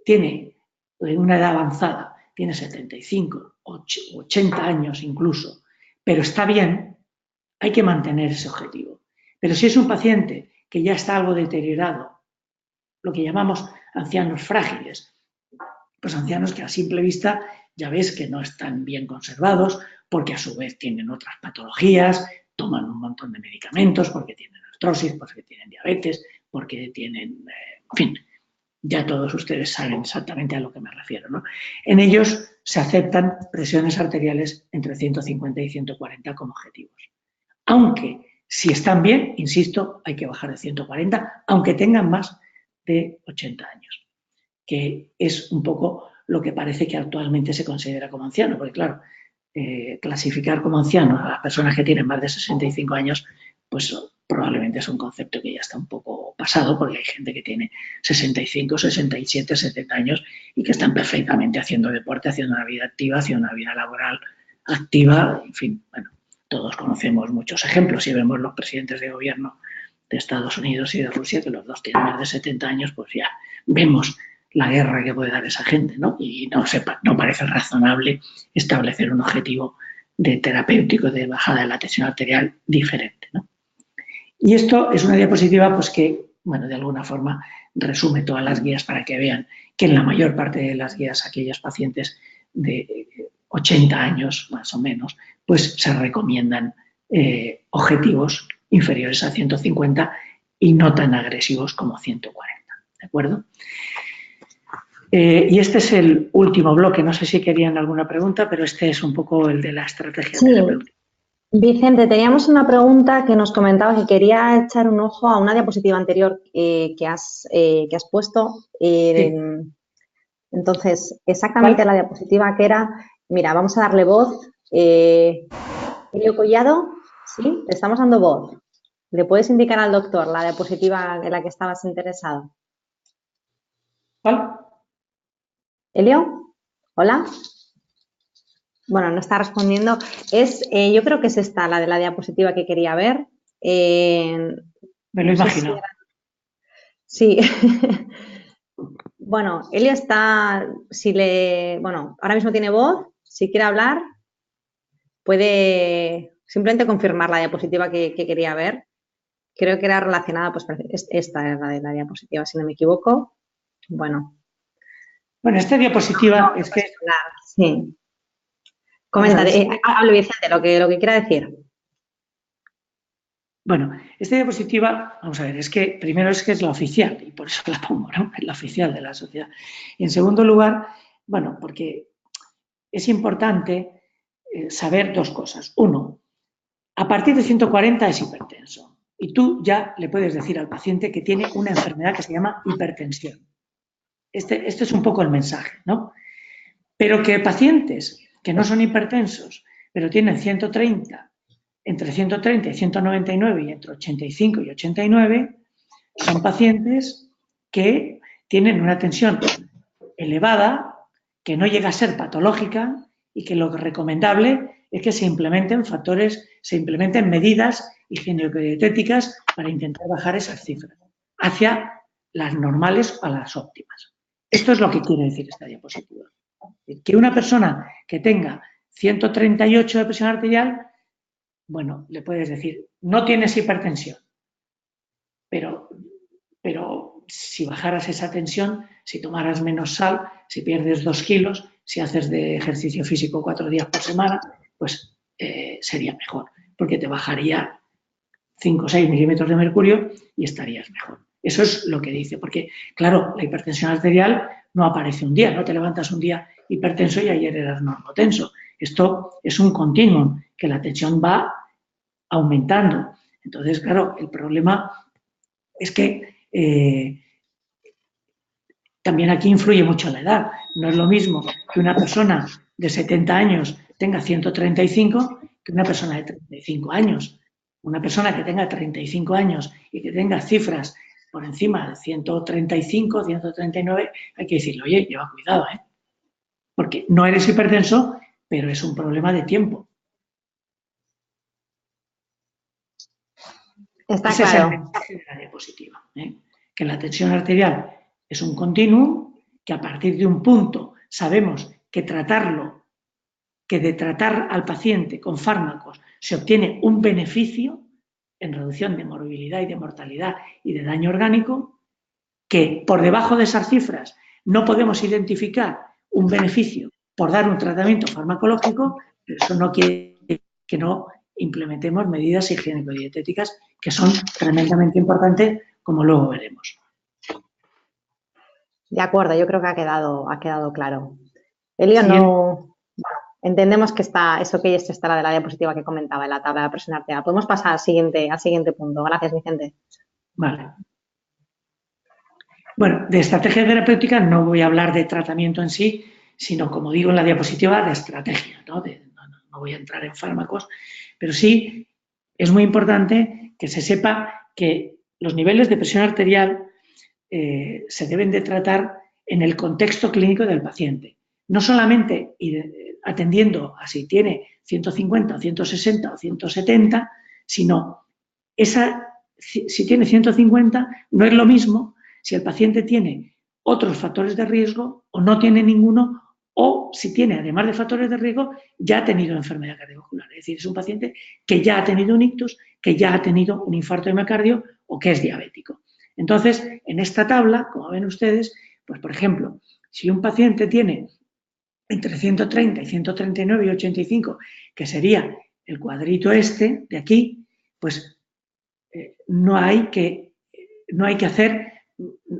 tiene una edad avanzada, tiene 75, 80 años incluso, pero está bien, hay que mantener ese objetivo. Pero si es un paciente que ya está algo deteriorado, lo que llamamos ancianos frágiles, pues ancianos que a simple vista ya ves que no están bien conservados porque a su vez tienen otras patologías, toman un montón de medicamentos porque tienen artrosis, porque tienen diabetes, porque tienen, en fin, ya todos ustedes saben exactamente a lo que me refiero, ¿no? En ellos se aceptan presiones arteriales entre 150 y 140 como objetivos. Aunque si están bien, insisto, hay que bajar de 140, aunque tengan más de 80 años, que es un poco lo que parece que actualmente se considera como anciano, porque claro, clasificar como ancianos a las personas que tienen más de 65 años, pues probablemente es un concepto que ya está un poco pasado, porque hay gente que tiene 65, 67, 70 años y que están perfectamente haciendo deporte, haciendo una vida activa, haciendo una vida laboral activa, en fin, bueno, todos conocemos muchos ejemplos y vemos los presidentes de gobierno de Estados Unidos y de Rusia, que los dos tienen más de 70 años, pues ya vemos la guerra que puede dar esa gente, ¿no? Y no parece razonable establecer un objetivo de terapéutico de bajada de la tensión arterial diferente, ¿no? Y esto es una diapositiva pues que, bueno, de alguna forma resume todas las guías para que vean que en la mayor parte de las guías, aquellos pacientes de 80 años más o menos, pues se recomiendan objetivos inferiores a 150 y no tan agresivos como 140, ¿de acuerdo? Y este es el último bloque. No sé si querían alguna pregunta, pero este es un poco el de la estrategia terapéutica. Vicente, teníamos una pregunta que nos comentaba que quería echar un ojo a una diapositiva anterior que has puesto. Sí. Entonces, exactamente la diapositiva que era, mira, vamos a darle voz. Elio Collado, sí, le estamos dando voz. ¿Le puedes indicar al doctor la diapositiva en la que estabas interesado? ¿Cuál? Elio, hola. Bueno, no está respondiendo. Yo creo que es esta, la de la diapositiva que quería ver. Me lo imagino. Sí. Bueno, Elio está, bueno, ahora mismo tiene voz. Si quiere hablar, puede simplemente confirmar la diapositiva que quería ver. Creo que era relacionada, pues esta es la de la diapositiva, si no me equivoco. Bueno. Bueno, esta diapositiva es que... Sí. Comenta, hable Vicente, lo que quiera decir. Bueno, esta diapositiva, vamos a ver, es que primero es que es la oficial y por eso la pongo, ¿no? Es la oficial de la sociedad. Y en segundo lugar, bueno, porque es importante saber dos cosas. Uno, a partir de 140 es hipertenso y tú ya le puedes decir al paciente que tiene una enfermedad que se llama hipertensión. Este es un poco el mensaje, ¿no? Pero que pacientes que no son hipertensos, pero tienen 130, entre 130 y 199 y entre 85 y 89, son pacientes que tienen una tensión elevada, que no llega a ser patológica y que lo recomendable es que se implementen medidas higiénico-dietéticas para intentar bajar esas cifras hacia las normales o a las óptimas. Esto es lo que quiere decir esta diapositiva. Que una persona que tenga 138 de presión arterial, bueno, le puedes decir, no tienes hipertensión, pero si bajaras esa tensión, si tomaras menos sal, si pierdes 2 kilos, si haces de ejercicio físico 4 días por semana, pues sería mejor, porque te bajaría 5 o 6 milímetros de mercurio y estarías mejor. Eso es lo que dice, porque claro, la hipertensión arterial no aparece un día, no te levantas un día hipertenso y ayer eras normotenso. Esto es un continuum, que la tensión va aumentando. Entonces, claro, el problema es que también aquí influye mucho la edad. No es lo mismo que una persona de 70 años tenga 135 que una persona de 35 años. Una persona que tenga 35 años y que tenga cifras por encima de 135, 139, hay que decirle, oye, lleva cuidado, porque no eres hipertenso, pero es un problema de tiempo. Está Ese claro. es el mensaje de la diapositiva, que la tensión arterial es un continuum, que a partir de un punto sabemos que de tratar al paciente con fármacos se obtiene un beneficio en reducción de morbilidad y de mortalidad y de daño orgánico, que por debajo de esas cifras no podemos identificar un beneficio por dar un tratamiento farmacológico, pero eso no quiere que no implementemos medidas higiénico-dietéticas que son tremendamente importantes, como luego veremos. De acuerdo, yo creo que ha quedado claro. Elio, no... Bueno, entendemos que eso que esto estará de la diapositiva que comentaba en la tabla de presión arterial. Podemos pasar al siguiente punto. Gracias, Vicente. Vale. Bueno, de estrategia terapéutica no voy a hablar de tratamiento en sí, sino, como digo en la diapositiva, de estrategia, ¿no? No voy a entrar en fármacos, pero sí es muy importante que se sepa que los niveles de presión arterial se deben de tratar en el contexto clínico del paciente. No solamente atendiendo a si tiene 150 o 160 o 170, sino si tiene 150 no es lo mismo si el paciente tiene otros factores de riesgo o no tiene ninguno, o si tiene, además de factores de riesgo, ya ha tenido enfermedad cardiovascular. Es decir, es un paciente que ya ha tenido un ictus, que ya ha tenido un infarto de miocardio o que es diabético. Entonces, en esta tabla, como ven ustedes, pues por ejemplo, si un paciente tiene entre 130 y 139 y 85, que sería el cuadrito este de aquí, pues no hay que hacer,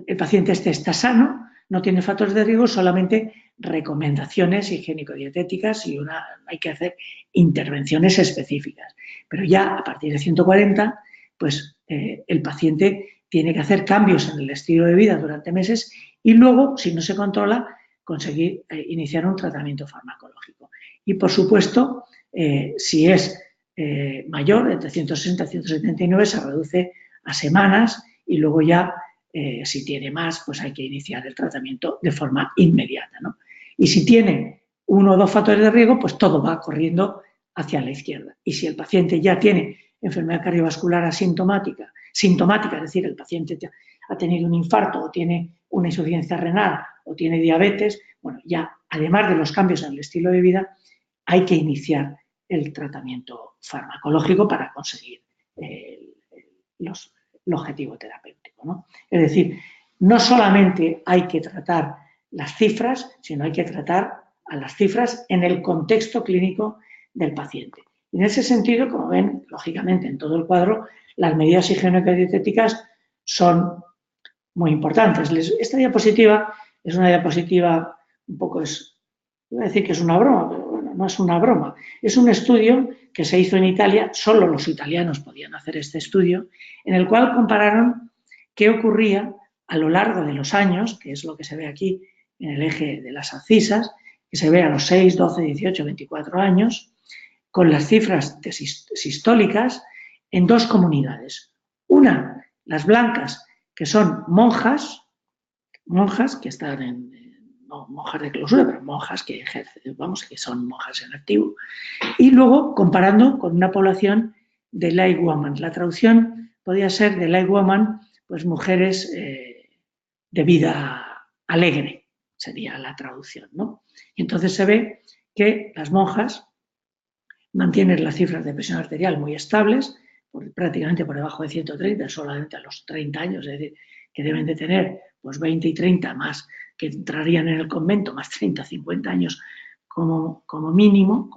el paciente está sano, no tiene factores de riesgo, solamente recomendaciones higiénico-dietéticas y hay que hacer intervenciones específicas. Pero ya a partir de 140, pues el paciente tiene que hacer cambios en el estilo de vida durante meses y luego, si no se controla, conseguir iniciar un tratamiento farmacológico. Y, por supuesto, si es mayor, entre 160 y 179, se reduce a semanas y luego ya, si tiene más, pues hay que iniciar el tratamiento de forma inmediata, ¿no? Y si tiene uno o dos factores de riesgo, pues todo va corriendo hacia la izquierda. Y si el paciente ya tiene enfermedad cardiovascular asintomática, sintomática, es decir, el paciente ha tenido un infarto o tiene una insuficiencia renal o tiene diabetes, bueno, ya además de los cambios en el estilo de vida, hay que iniciar el tratamiento farmacológico para conseguir el objetivo terapéutico, ¿no? Es decir, no solamente hay que tratar las cifras, sino hay que tratar a las cifras en el contexto clínico del paciente. Y en ese sentido, como ven, lógicamente en todo el cuadro, las medidas higiénico-dietéticas son muy importantes. Esta diapositiva es una diapositiva un poco, iba a decir que es una broma, pero bueno, no es una broma. Es un estudio que se hizo en Italia, solo los italianos podían hacer este estudio, en el cual compararon qué ocurría a lo largo de los años, que es lo que se ve aquí en el eje de las abscisas, que se ve a los 6, 12, 18, 24 años, con las cifras sistólicas en dos comunidades. Una, las blancas, que son monjas que están no monjas de clausura, pero monjas que ejercen, que son monjas en activo, y luego comparando con una población de laywoman. La traducción podría ser de laywoman, pues mujeres de vida alegre, sería la traducción, ¿no? Y entonces se ve que las monjas mantienen las cifras de presión arterial muy estables, prácticamente por debajo de 130, solamente a los 30 años, es decir, que deben de tener pues 20 y 30 más que entrarían en el convento, más 30, 50 años como mínimo,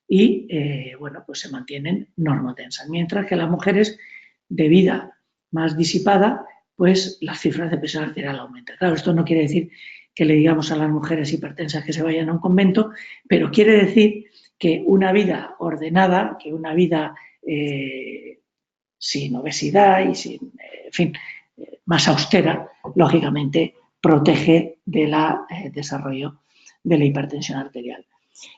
y bueno, pues se mantienen normotensas. Mientras que las mujeres de vida más disipada, pues las cifras de presión arterial aumentan. Claro, esto no quiere decir que le digamos a las mujeres hipertensas que se vayan a un convento, pero quiere decir que una vida ordenada, que una vida sin obesidad y sin, en fin, más austera, lógicamente protege del desarrollo de la hipertensión arterial.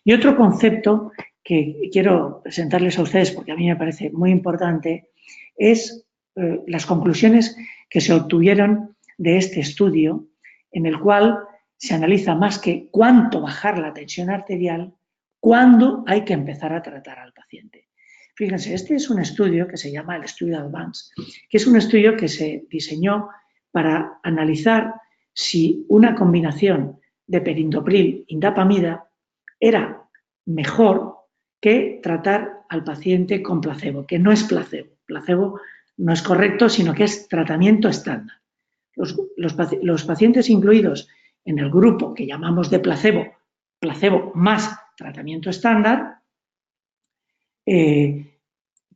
Y otro concepto que quiero presentarles a ustedes, porque a mí me parece muy importante, es las conclusiones que se obtuvieron de este estudio, en el cual se analiza más que cuánto bajar la tensión arterial, cuándo hay que empezar a tratar al paciente. Fíjense, este es un estudio que se llama el estudio Advance, que es un estudio que se diseñó para analizar si una combinación de perindopril-indapamida era mejor que tratar al paciente con placebo, que no es placebo. Placebo no es correcto, sino que es tratamiento estándar. Los pacientes incluidos en el grupo que llamamos de placebo, placebo más tratamiento estándar,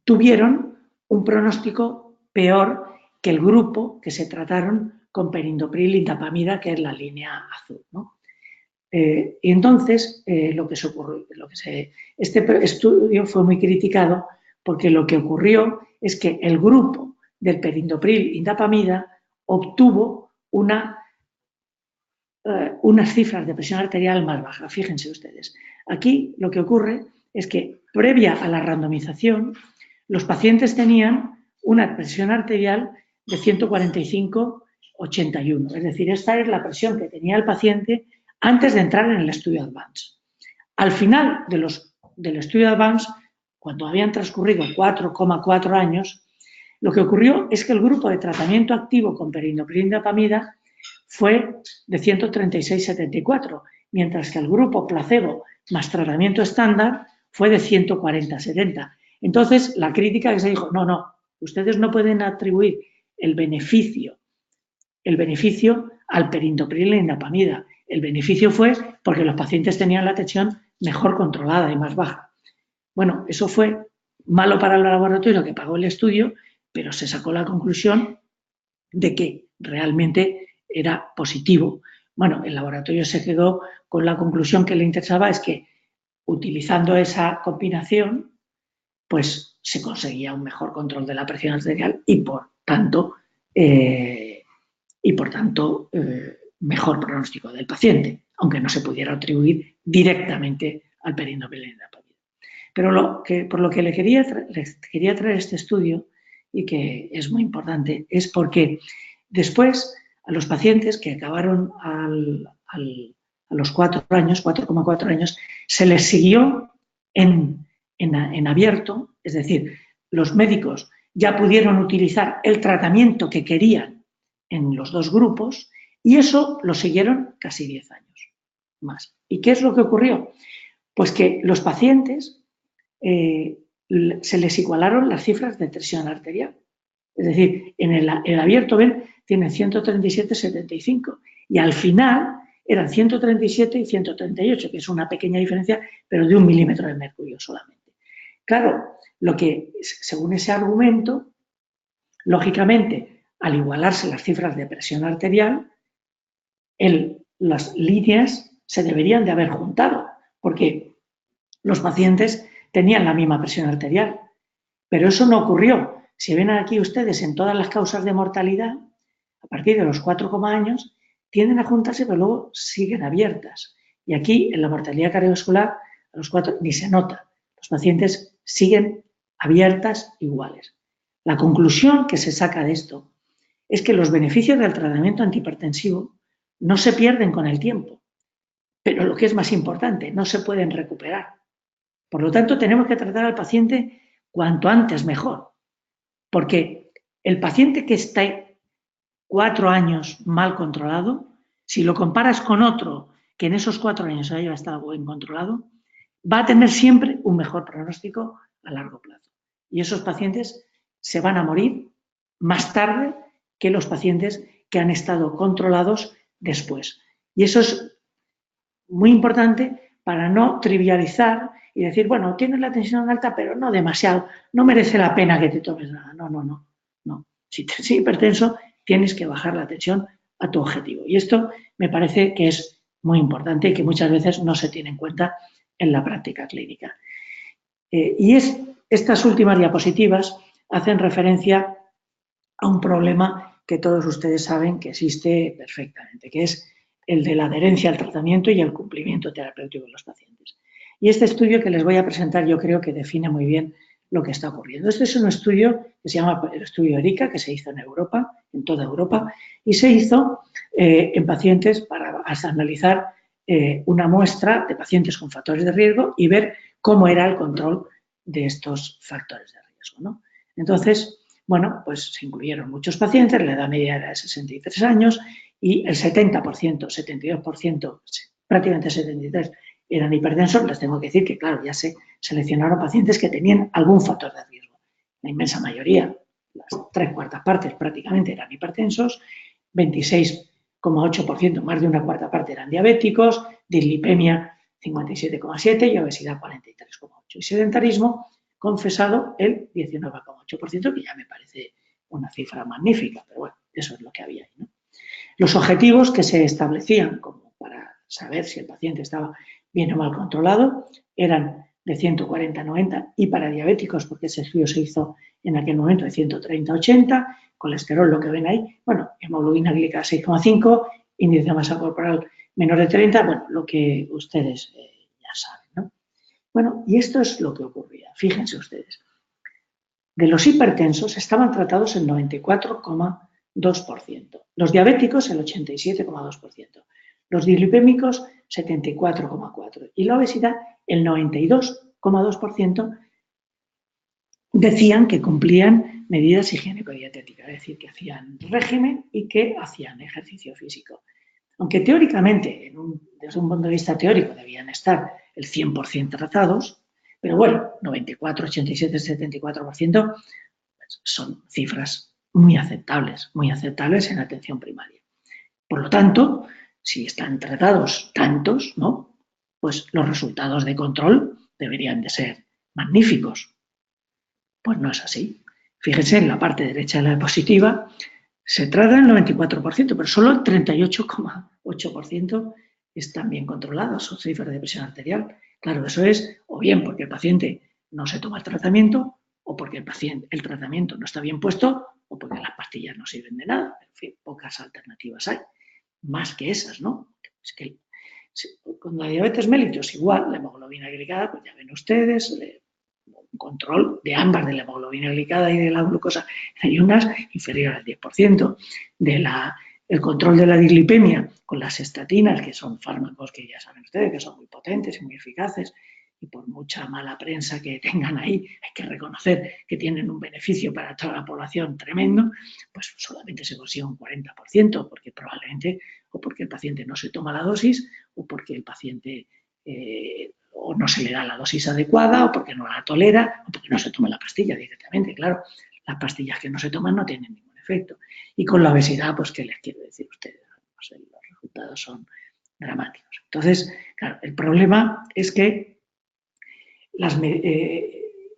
tuvieron un pronóstico peor que el grupo que se trataron con perindopril y indapamida, que es la línea azul, ¿no? Y entonces, este estudio fue muy criticado porque lo que ocurrió es que el grupo del perindopril indapamida obtuvo unas cifras de presión arterial más bajas. Fíjense ustedes. Aquí lo que ocurre es que previa a la randomización, los pacientes tenían una presión arterial de 145/81. Es decir, esta es la presión que tenía el paciente antes de entrar en el estudio Advance. Al final del estudio Advance, cuando habían transcurrido 4,4 años, lo que ocurrió es que el grupo de tratamiento activo con perindopril indapamida fue de 136/74, mientras que el grupo placebo más tratamiento estándar fue de 140/70. Entonces, la crítica que se dijo, no, ustedes no pueden atribuir el beneficio al perindopril e indapamida. El beneficio fue porque los pacientes tenían la tensión mejor controlada y más baja. Bueno, eso fue malo para el laboratorio que pagó el estudio, pero se sacó la conclusión de que realmente era positivo. Bueno, el laboratorio se quedó con la conclusión que le interesaba, es que utilizando esa combinación, pues se conseguía un mejor control de la presión arterial y por tanto mejor pronóstico del paciente, aunque no se pudiera atribuir directamente al perindopril e indapamida. Pero por lo que les quería traer este estudio, y que es muy importante, es porque después a los pacientes que acabaron a los 4,4 años, se les siguió en abierto, es decir, los médicos ya pudieron utilizar el tratamiento que querían en los dos grupos y eso lo siguieron casi 10 años más. ¿Y qué es lo que ocurrió? Pues que los pacientes se les igualaron las cifras de tensión arterial. Es decir, en el abierto ven tienen 137/75 y al final eran 137 y 138, que es una pequeña diferencia, pero de 1 milímetro de mercurio solamente. Claro, según ese argumento, lógicamente, al igualarse las cifras de presión arterial, las líneas se deberían de haber juntado, porque los pacientes tenían la misma presión arterial, pero eso no ocurrió. Si ven aquí ustedes en todas las causas de mortalidad, a partir de los 4 años, tienden a juntarse, pero luego siguen abiertas. Y aquí, en la mortalidad cardiovascular, a los 4 ni se nota. Los pacientes siguen abiertas iguales. La conclusión que se saca de esto es que los beneficios del tratamiento antihipertensivo no se pierden con el tiempo, pero lo que es más importante, no se pueden recuperar. Por lo tanto, tenemos que tratar al paciente cuanto antes mejor, porque el paciente que está 4 años mal controlado, si lo comparas con otro que en esos 4 años haya estado bien controlado, va a tener siempre un mejor pronóstico a largo plazo. Y esos pacientes se van a morir más tarde que los pacientes que han estado controlados después. Y eso es muy importante para no trivializar y decir, bueno, tienes la tensión alta, pero no demasiado, no merece la pena que te tomes nada. No. Si eres hipertenso, tienes que bajar la tensión a tu objetivo. Y esto me parece que es muy importante y que muchas veces no se tiene en cuenta en la práctica clínica. Estas últimas diapositivas hacen referencia a un problema que todos ustedes saben que existe perfectamente, que es el de la adherencia al tratamiento y el cumplimiento terapéutico de los pacientes. Y este estudio que les voy a presentar yo creo que define muy bien lo que está ocurriendo. Este es un estudio que se llama el estudio ERICA, que se hizo en Europa, en toda Europa, y se hizo en pacientes para analizar una muestra de pacientes con factores de riesgo y ver cómo era el control de estos factores de riesgo, ¿no? Entonces, bueno, pues se incluyeron muchos pacientes, la edad media era de 63 años y el 70%, 72%, prácticamente 73%, eran hipertensos. Les tengo que decir que, claro, ya se seleccionaron pacientes que tenían algún factor de riesgo. La inmensa mayoría, las 3/4 partes prácticamente eran hipertensos, 26,8%, más de una cuarta parte eran diabéticos, dislipemia 57,7% y obesidad 43,8%. Y sedentarismo confesado el 19,8%, que ya me parece una cifra magnífica, pero bueno, eso es lo que había ahí, ¿no? Los objetivos que se establecían como para saber si el paciente estaba bien o mal controlado eran de 140 a 90 y para diabéticos, porque ese estudio se hizo en aquel momento de 130 a 80, colesterol, lo que ven ahí, bueno, hemoglobina glicada 6,5, índice de masa corporal menor de 30, bueno, lo que ustedes ya saben, ¿no? Bueno, y esto es lo que ocurría, fíjense ustedes. De los hipertensos estaban tratados el 94,2%, los diabéticos el 87,2%, los dislipémicos 74,4% y la obesidad el 92,2% decían que cumplían medidas higiénico-dietéticas, es decir, que hacían régimen y que hacían ejercicio físico. Aunque teóricamente, desde un punto de vista teórico, debían estar el 100% tratados, pero bueno, 94, 87, 74% son cifras muy aceptables en atención primaria. Por lo tanto, si están tratados tantos, ¿no?, pues los resultados de control deberían de ser magníficos. Pues no es así. Fíjense, en la parte derecha de la diapositiva se trata el 94%, pero solo el 38,8% están bien controlados, son cifras de presión arterial. Claro, eso es o bien porque el paciente no se toma el tratamiento o porque el tratamiento no está bien puesto o porque las pastillas no sirven de nada. En fin, pocas alternativas hay, más que esas, ¿no? Es que con la diabetes mellitus igual, la hemoglobina glicada, pues ya ven ustedes, un control de ambas, de la hemoglobina glicada y de la glucosa en ayunas inferior al 10%, el control de la dislipemia con las estatinas, que son fármacos que ya saben ustedes que son muy potentes y muy eficaces, y por mucha mala prensa que tengan ahí, hay que reconocer que tienen un beneficio para toda la población tremendo, pues solamente se consigue un 40%, porque probablemente, o porque el paciente no se toma la dosis, o porque el paciente o no se le da la dosis adecuada, o porque no la tolera, o porque no se toma la pastilla directamente. Claro, las pastillas que no se toman no tienen ningún efecto. Y con la obesidad, pues, ¿qué les quiero decir a ustedes? No sé, los resultados son dramáticos. Entonces, claro, el problema es que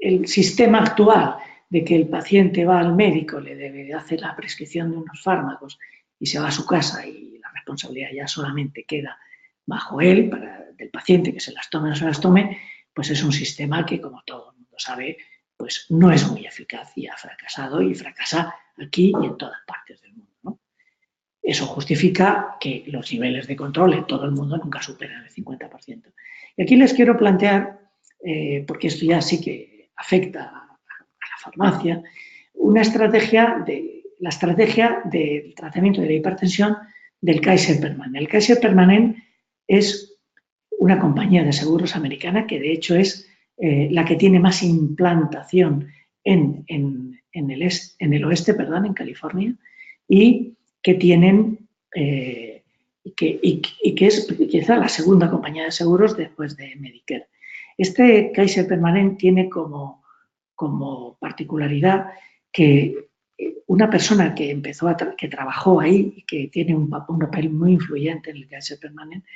el sistema actual de que el paciente va al médico, le debe hacer la prescripción de unos fármacos y se va a su casa y la responsabilidad ya solamente queda bajo él, del paciente, que se las tome o no se las tome, pues es un sistema que, como todo el mundo sabe, pues no es muy eficaz y ha fracasado y fracasa aquí y en todas partes del mundo, ¿no? Eso justifica que los niveles de control en todo el mundo nunca superan el 50%. Y aquí les quiero plantear, porque esto ya sí que afecta a la farmacia, la estrategia del tratamiento de la hipertensión del Kaiser Permanente. El Kaiser Permanente es una compañía de seguros americana que de hecho es la que tiene más implantación en el oeste, en California, y que tienen que es quizá la segunda compañía de seguros después de Medicare. Este Kaiser Permanente tiene como particularidad que una persona que que trabajó ahí y que tiene un papel muy influyente en el Kaiser Permanente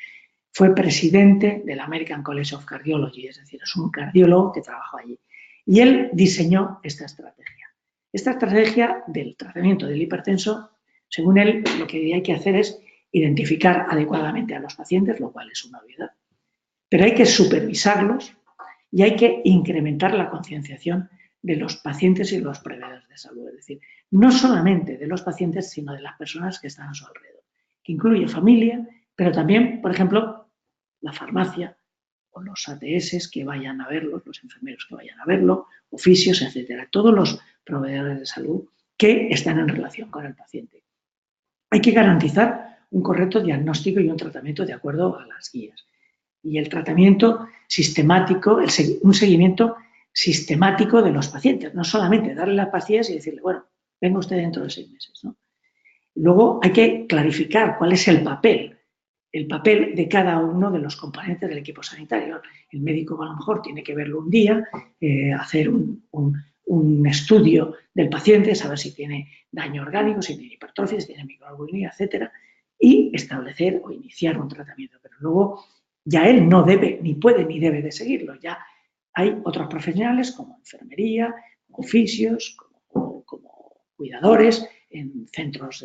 fue presidente del American College of Cardiology, es decir, es un cardiólogo que trabajó allí. Y él diseñó esta estrategia. Esta estrategia del tratamiento del hipertenso, según él, lo que hay que hacer es identificar adecuadamente a los pacientes, lo cual es una obviedad. Pero hay que supervisarlos y hay que incrementar la concienciación de los pacientes y los proveedores de salud. Es decir, no solamente de los pacientes, sino de las personas que están a su alrededor, que incluye familia, pero también, por ejemplo, la farmacia o los ATS que vayan a verlo, los enfermeros que vayan a verlo, oficios, etcétera. Todos los proveedores de salud que están en relación con el paciente. Hay que garantizar un correcto diagnóstico y un tratamiento de acuerdo a las guías. Y el tratamiento sistemático, un seguimiento sistemático de los pacientes, no solamente darle las pastillas y decirle, bueno, venga usted dentro de 6 meses, ¿no? Luego hay que clarificar cuál es el papel de cada uno de los componentes del equipo sanitario. El médico a lo mejor tiene que verlo un día, hacer un estudio del paciente, saber si tiene daño orgánico, si tiene hipertrofia, si tiene microalbuminuria, etcétera, y establecer o iniciar un tratamiento. Pero luego ya él no debe, ni puede, ni debe de seguirlo. Ya hay otros profesionales como enfermería, oficios, como cuidadores en centros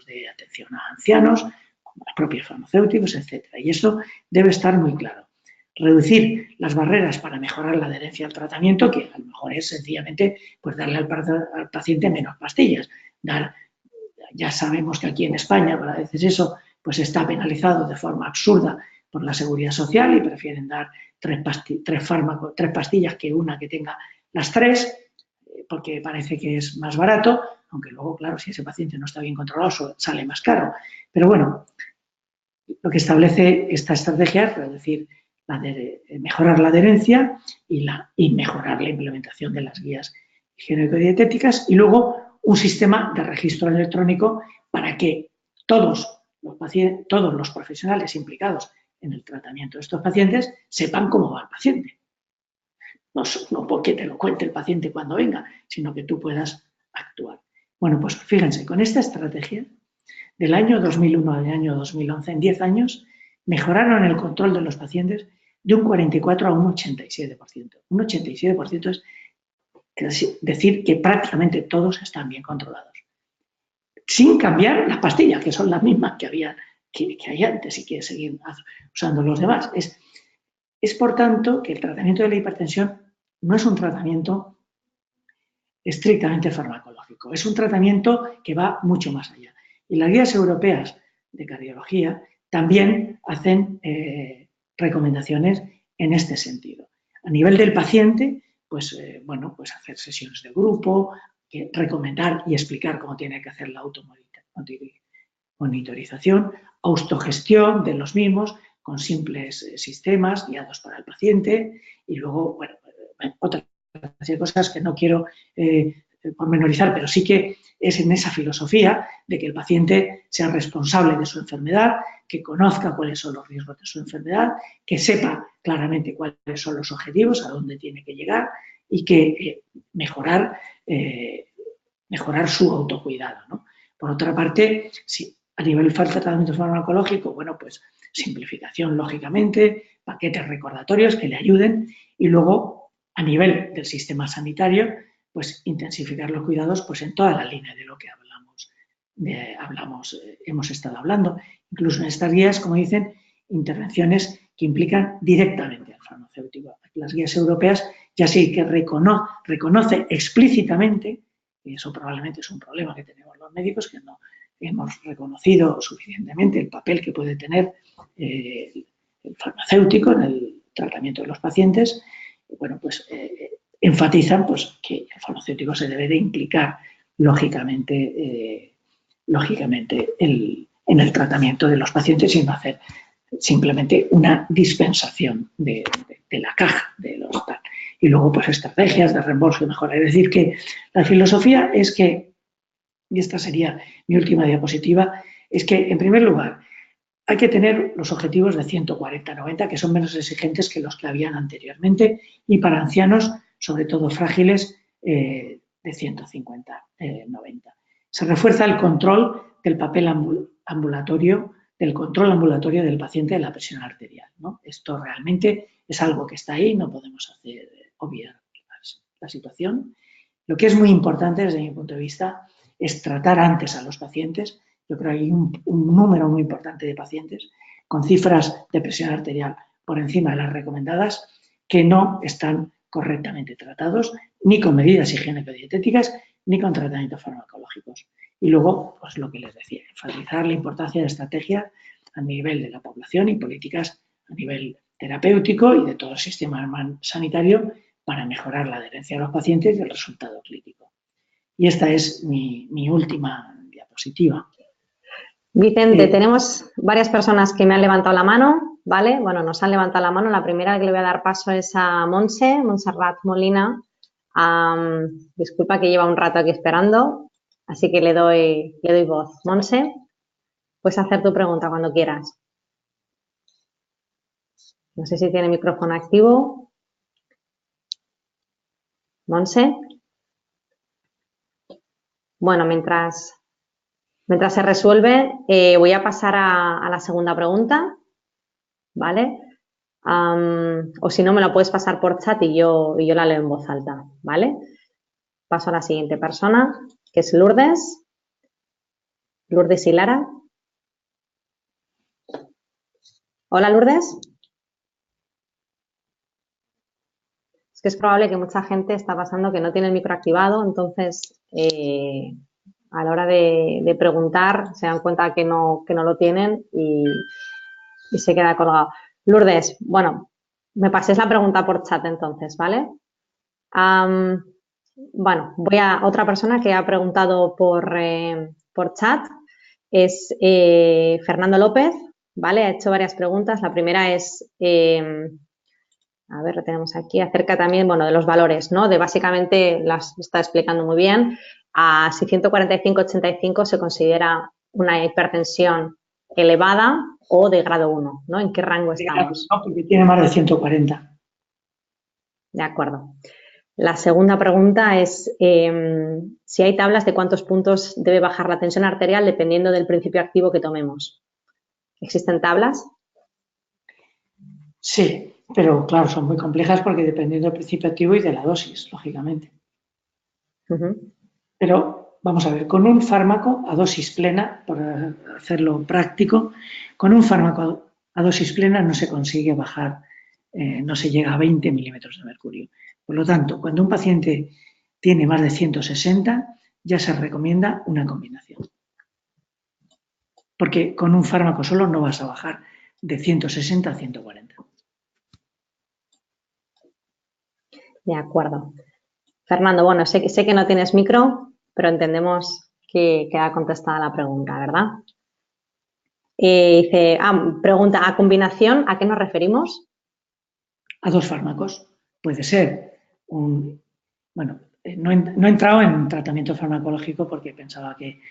de atención a ancianos, como los propios farmacéuticos, etcétera. Y eso debe estar muy claro. Reducir las barreras para mejorar la adherencia al tratamiento, que a lo mejor es sencillamente pues darle al paciente menos pastillas. Ya sabemos que aquí en España, a veces eso pues está penalizado de forma absurda por la Seguridad Social y prefieren dar 3 pastillas que una que tenga las 3, porque parece que es más barato, aunque luego, claro, si ese paciente no está bien controlado, sale más caro. Pero bueno, lo que establece esta estrategia es reducir, mejorar la adherencia y mejorar la implementación de las guías higiénico-dietéticas y luego un sistema de registro electrónico para que todos los profesionales implicados en el tratamiento de estos pacientes sepan cómo va el paciente. No porque te lo cuente el paciente cuando venga, sino que tú puedas actuar. Bueno, pues fíjense, con esta estrategia, del año 2001 al año 2011, en 10 años, mejoraron el control de los pacientes de un 44 a un 87%. Un 87% es decir que prácticamente todos están bien controlados. Sin cambiar las pastillas, que son las mismas que hay antes y que seguir usando los demás. Es por tanto que el tratamiento de la hipertensión no es un tratamiento estrictamente farmacológico, es un tratamiento que va mucho más allá. Y las guías europeas de cardiología también hacen recomendaciones en este sentido. A nivel del paciente, pues hacer sesiones de grupo, recomendar y explicar cómo tiene que hacer la automonitorización, autogestión de los mismos con simples sistemas guiados para el paciente y luego, otras cosas que no quiero pormenorizar, pero sí que es en esa filosofía de que el paciente sea responsable de su enfermedad, que conozca cuáles son los riesgos de su enfermedad, que sepa claramente cuáles son los objetivos, a dónde tiene que llegar y que mejorar su autocuidado, ¿no? Por otra parte, si a nivel de tratamiento farmacológico, pues simplificación, lógicamente, paquetes recordatorios que le ayuden y luego, a nivel del sistema sanitario, pues intensificar los cuidados pues en toda la línea de lo que hemos estado hablando. Incluso en estas guías, como dicen, intervenciones que implican directamente al farmacéutico. Las guías europeas ya sí que reconoce explícitamente, y eso probablemente es un problema que tenemos los médicos, que no hemos reconocido suficientemente el papel que puede tener el farmacéutico en el tratamiento de los pacientes. Enfatizan pues, que el farmacéutico se debe de implicar lógicamente en el tratamiento de los pacientes y no hacer simplemente una dispensación de la caja del hospital. Y luego, pues, estrategias de reembolso y mejora. Es decir, que la filosofía es que, y esta sería mi última diapositiva, es que, en primer lugar, hay que tener los objetivos de 140-90, que son menos exigentes que los que habían anteriormente, y para ancianos, sobre todo frágiles, de 150-90. Se refuerza el control del papel ambulatorio, del control ambulatorio del paciente de la presión arterial, ¿no? Esto realmente es algo que está ahí, no podemos obviar la situación. Lo que es muy importante desde mi punto de vista es tratar antes a los pacientes. Yo creo que hay un número muy importante de pacientes con cifras de presión arterial por encima de las recomendadas que no están correctamente tratados ni con medidas higiénico-dietéticas ni con tratamientos farmacológicos. Y luego, pues lo que les decía, enfatizar la importancia de estrategias a nivel de la población y políticas a nivel terapéutico y de todo el sistema sanitario para mejorar la adherencia de los pacientes y el resultado clínico. Y esta es mi última diapositiva. Vicente, tenemos varias personas que me han levantado la mano, ¿vale? Bueno, nos han levantado la mano. La primera que le voy a dar paso es a Montserrat Molina. Disculpa que lleva un rato aquí esperando, así que le doy voz. Monse, puedes hacer tu pregunta cuando quieras. No sé si tiene micrófono activo. Monse. Bueno, mientras se resuelve, voy a pasar a la segunda pregunta, ¿vale? O si no, me la puedes pasar por chat y yo la leo en voz alta, ¿vale? Paso a la siguiente persona, que es Lourdes. Lourdes y Lara. Hola, Lourdes. Es que es probable que mucha gente está pasando que no tiene el micro activado, entonces a la hora de preguntar se dan cuenta que no lo tienen y se queda colgado. Lourdes, bueno, me paséis la pregunta por chat entonces, ¿vale? Bueno, voy a otra persona que ha preguntado por chat, es Fernando López, ¿vale? Ha hecho varias preguntas. La primera es, a ver, lo tenemos aquí, acerca también, bueno, de los valores, ¿no? De básicamente, las está explicando muy bien, si 145-85 se considera una hipertensión elevada o de grado 1, ¿no? ¿En qué rango estamos? No, porque tiene más de 140. De acuerdo. La segunda pregunta es si hay tablas de cuántos puntos debe bajar la tensión arterial dependiendo del principio activo que tomemos. ¿Existen tablas? Sí, pero claro, son muy complejas porque dependiendo del principio activo y de la dosis, lógicamente. Pero vamos a ver, con un fármaco a dosis plena, por hacerlo práctico, con un fármaco a dosis plena no se consigue bajar, no se llega a 20 milímetros de mercurio. Por lo tanto, cuando un paciente tiene más de 160, ya se recomienda una combinación. Porque con un fármaco solo no vas a bajar de 160 a 140. De acuerdo. Fernando, bueno, sé que no tienes micro, pero entendemos que ha contestado la pregunta, ¿verdad? Dice, pregunta, ¿a combinación a qué nos referimos? A dos fármacos. Puede ser bueno, no he entrado en tratamiento farmacológico porque pensaba que,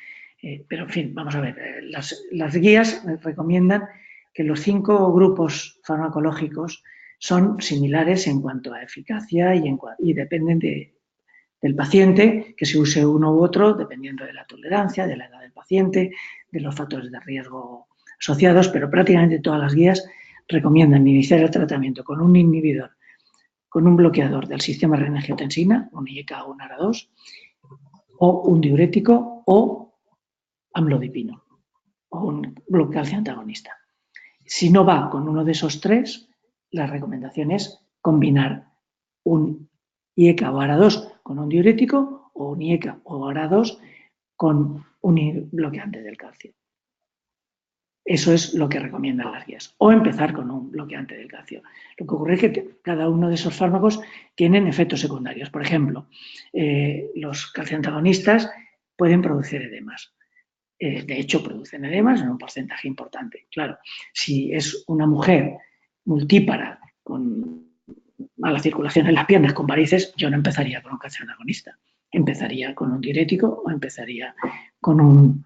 pero en fin, vamos a ver, las guías recomiendan que los 5 grupos farmacológicos son similares en cuanto a eficacia y dependen del paciente, que se use uno u otro dependiendo de la tolerancia, de la edad del paciente, de los factores de riesgo asociados, pero prácticamente todas las guías recomiendan iniciar el tratamiento con un inhibidor, con un bloqueador del sistema renin-angiotensina, un IEK o un ARA2, o un diurético o amlodipino, o un calcio antagonista. Si no va con uno de esos 3, la recomendación es combinar un IEK o ARA2 con un diurético o un IEK o ARA2 con un bloqueante del calcio. Eso es lo que recomiendan las guías. O empezar con un bloqueante del calcio. Lo que ocurre es que cada uno de esos fármacos tienen efectos secundarios. Por ejemplo, los calcioantagonistas pueden producir edemas. De hecho, producen edemas en un porcentaje importante. Claro, si es una mujer multípara con mala circulación en las piernas, con varices, yo no empezaría con un calcioantagonista. Empezaría con un diurético o empezaría con un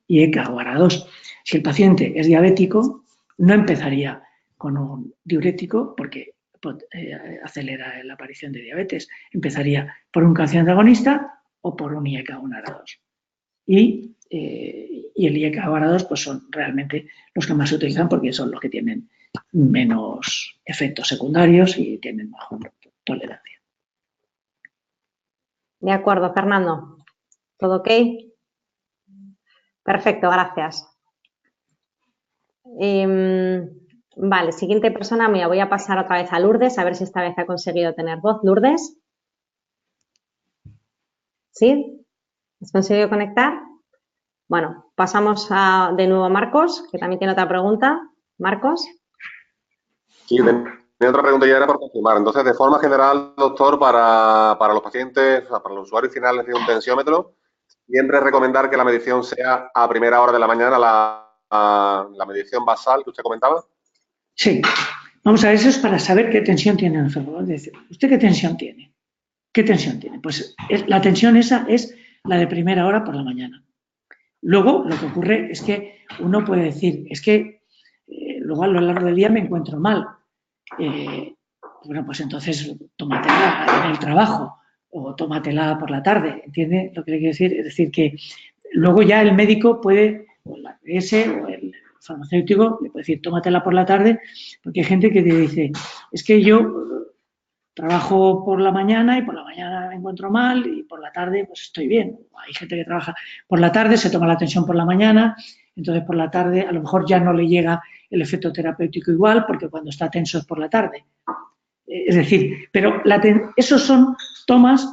IEK o ARA2. Si el paciente es diabético, no empezaría con un diurético porque acelera la aparición de diabetes. Empezaría por un calcio antagonista o por un IEK o un ARA2. Y el IEK o ARA2 pues son realmente los que más se utilizan porque son los que tienen menos efectos secundarios y tienen mejor tolerancia. De acuerdo, Fernando. ¿Todo ok? Perfecto, gracias. Vale, siguiente persona, me voy a pasar otra vez a Lourdes, a ver si esta vez ha conseguido tener voz. Lourdes. ¿Sí? ¿Has conseguido conectar? Bueno, pasamos de nuevo a Marcos, que también tiene otra pregunta. Marcos. Sí, tenía otra pregunta, ya era por confirmar. Entonces, de forma general, doctor, para los pacientes, o sea, para los usuarios finales de un tensiómetro, siempre recomendar que la medición sea a primera hora de la mañana, la medición basal que usted comentaba. Sí. Vamos a ver, eso es para saber qué tensión tiene el enfermo. Es decir, ¿usted qué tensión tiene? ¿Qué tensión tiene? Pues la tensión esa es la de primera hora por la mañana. Luego, lo que ocurre es que uno puede decir, es que luego a lo largo del día me encuentro mal. Bueno, pues entonces tómatela en el trabajo o tómatela por la tarde, ¿entiende lo que le quiero decir? Es decir, que luego ya el médico puede, o el APS o el farmacéutico, le puede decir tómatela por la tarde, porque hay gente que te dice, es que yo trabajo por la mañana y por la mañana me encuentro mal y por la tarde pues estoy bien. Hay gente que trabaja por la tarde, se toma la tensión por la mañana, entonces por la tarde a lo mejor ya no le llega el efecto terapéutico igual porque cuando está tenso es por la tarde. Es decir, pero esos son tomas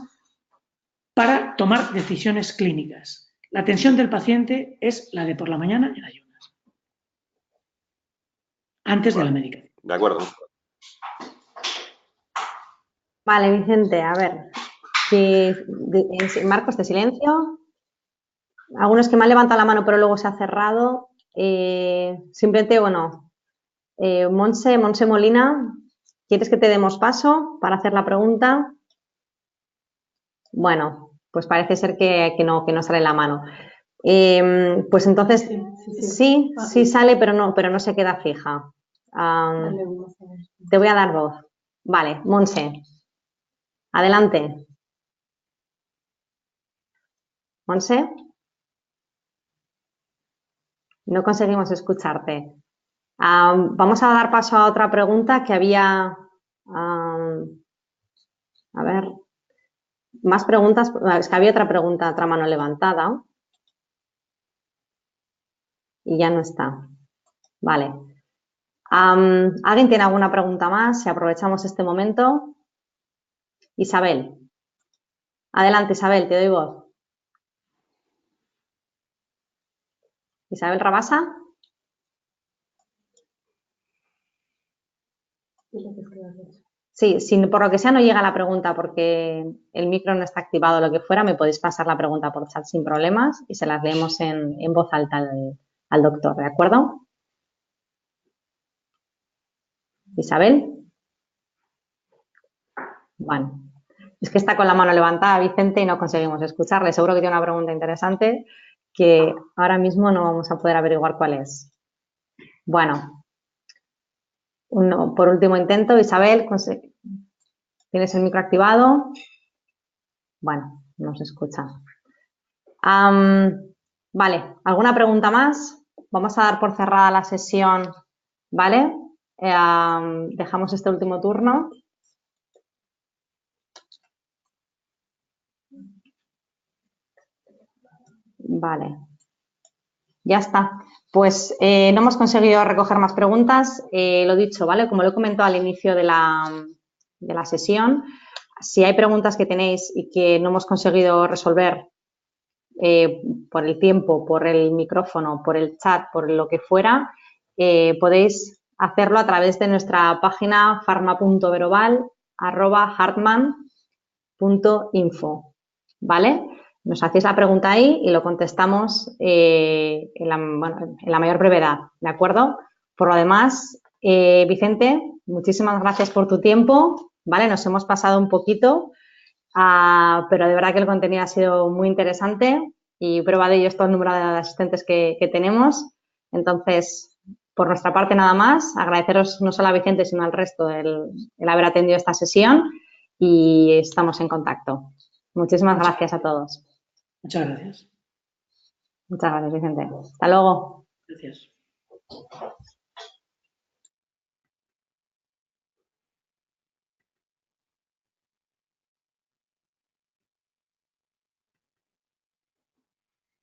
para tomar decisiones clínicas. La tensión del paciente es la de por la mañana en ayunas, antes de la medicación. De acuerdo. Vale, Vicente, a ver. Marcos, de silencio. Algunos que me han levantado la mano pero luego se ha cerrado. Simplemente, bueno, Monse Molina, ¿quieres que te demos paso para hacer la pregunta? Bueno, pues parece ser que no sale la mano. Pues entonces, sí sale, pero no se queda fija. Te voy a dar voz. Vale, Monse. Adelante. Monse. No conseguimos escucharte. Vamos a dar paso a otra pregunta que había. A ver. Más preguntas. Es que había otra pregunta, otra mano levantada. Y ya no está. Vale. ¿Alguien tiene alguna pregunta más? Si aprovechamos este momento. Isabel. Adelante, Isabel, te doy voz. Isabel Rabasa. Sí, si por lo que sea no llega la pregunta porque el micro no está activado o lo que fuera, me podéis pasar la pregunta por chat sin problemas y se las leemos en voz alta al doctor, ¿de acuerdo? Isabel. Bueno, es que está con la mano levantada Vicente y no conseguimos escucharle. Seguro que tiene una pregunta interesante que ahora mismo no vamos a poder averiguar cuál es. Bueno, por último intento, Isabel, ¿tienes el micro activado? Bueno, no se escucha. Vale, ¿alguna pregunta más? Vamos a dar por cerrada la sesión, ¿vale? Dejamos este último turno. Vale, ya está. Pues no hemos conseguido recoger más preguntas. Lo dicho, ¿vale? Como lo he comentado al inicio de la sesión, si hay preguntas que tenéis y que no hemos conseguido resolver por el tiempo, por el micrófono, por el chat, por lo que fuera, podéis hacerlo a través de nuestra página pharma.verbal@hartman.info, ¿vale? Nos hacéis la pregunta ahí y lo contestamos en la mayor brevedad, ¿de acuerdo? Por lo demás, Vicente, muchísimas gracias por tu tiempo, ¿vale? Nos hemos pasado un poquito, pero de verdad que el contenido ha sido muy interesante y prueba de ello es todo el número de asistentes que tenemos. Entonces, por nuestra parte nada más, agradeceros no solo a Vicente sino al resto el haber atendido esta sesión y estamos en contacto. Muchísimas gracias a todos. Muchas gracias. Muchas gracias, Vicente. Hasta luego. Gracias.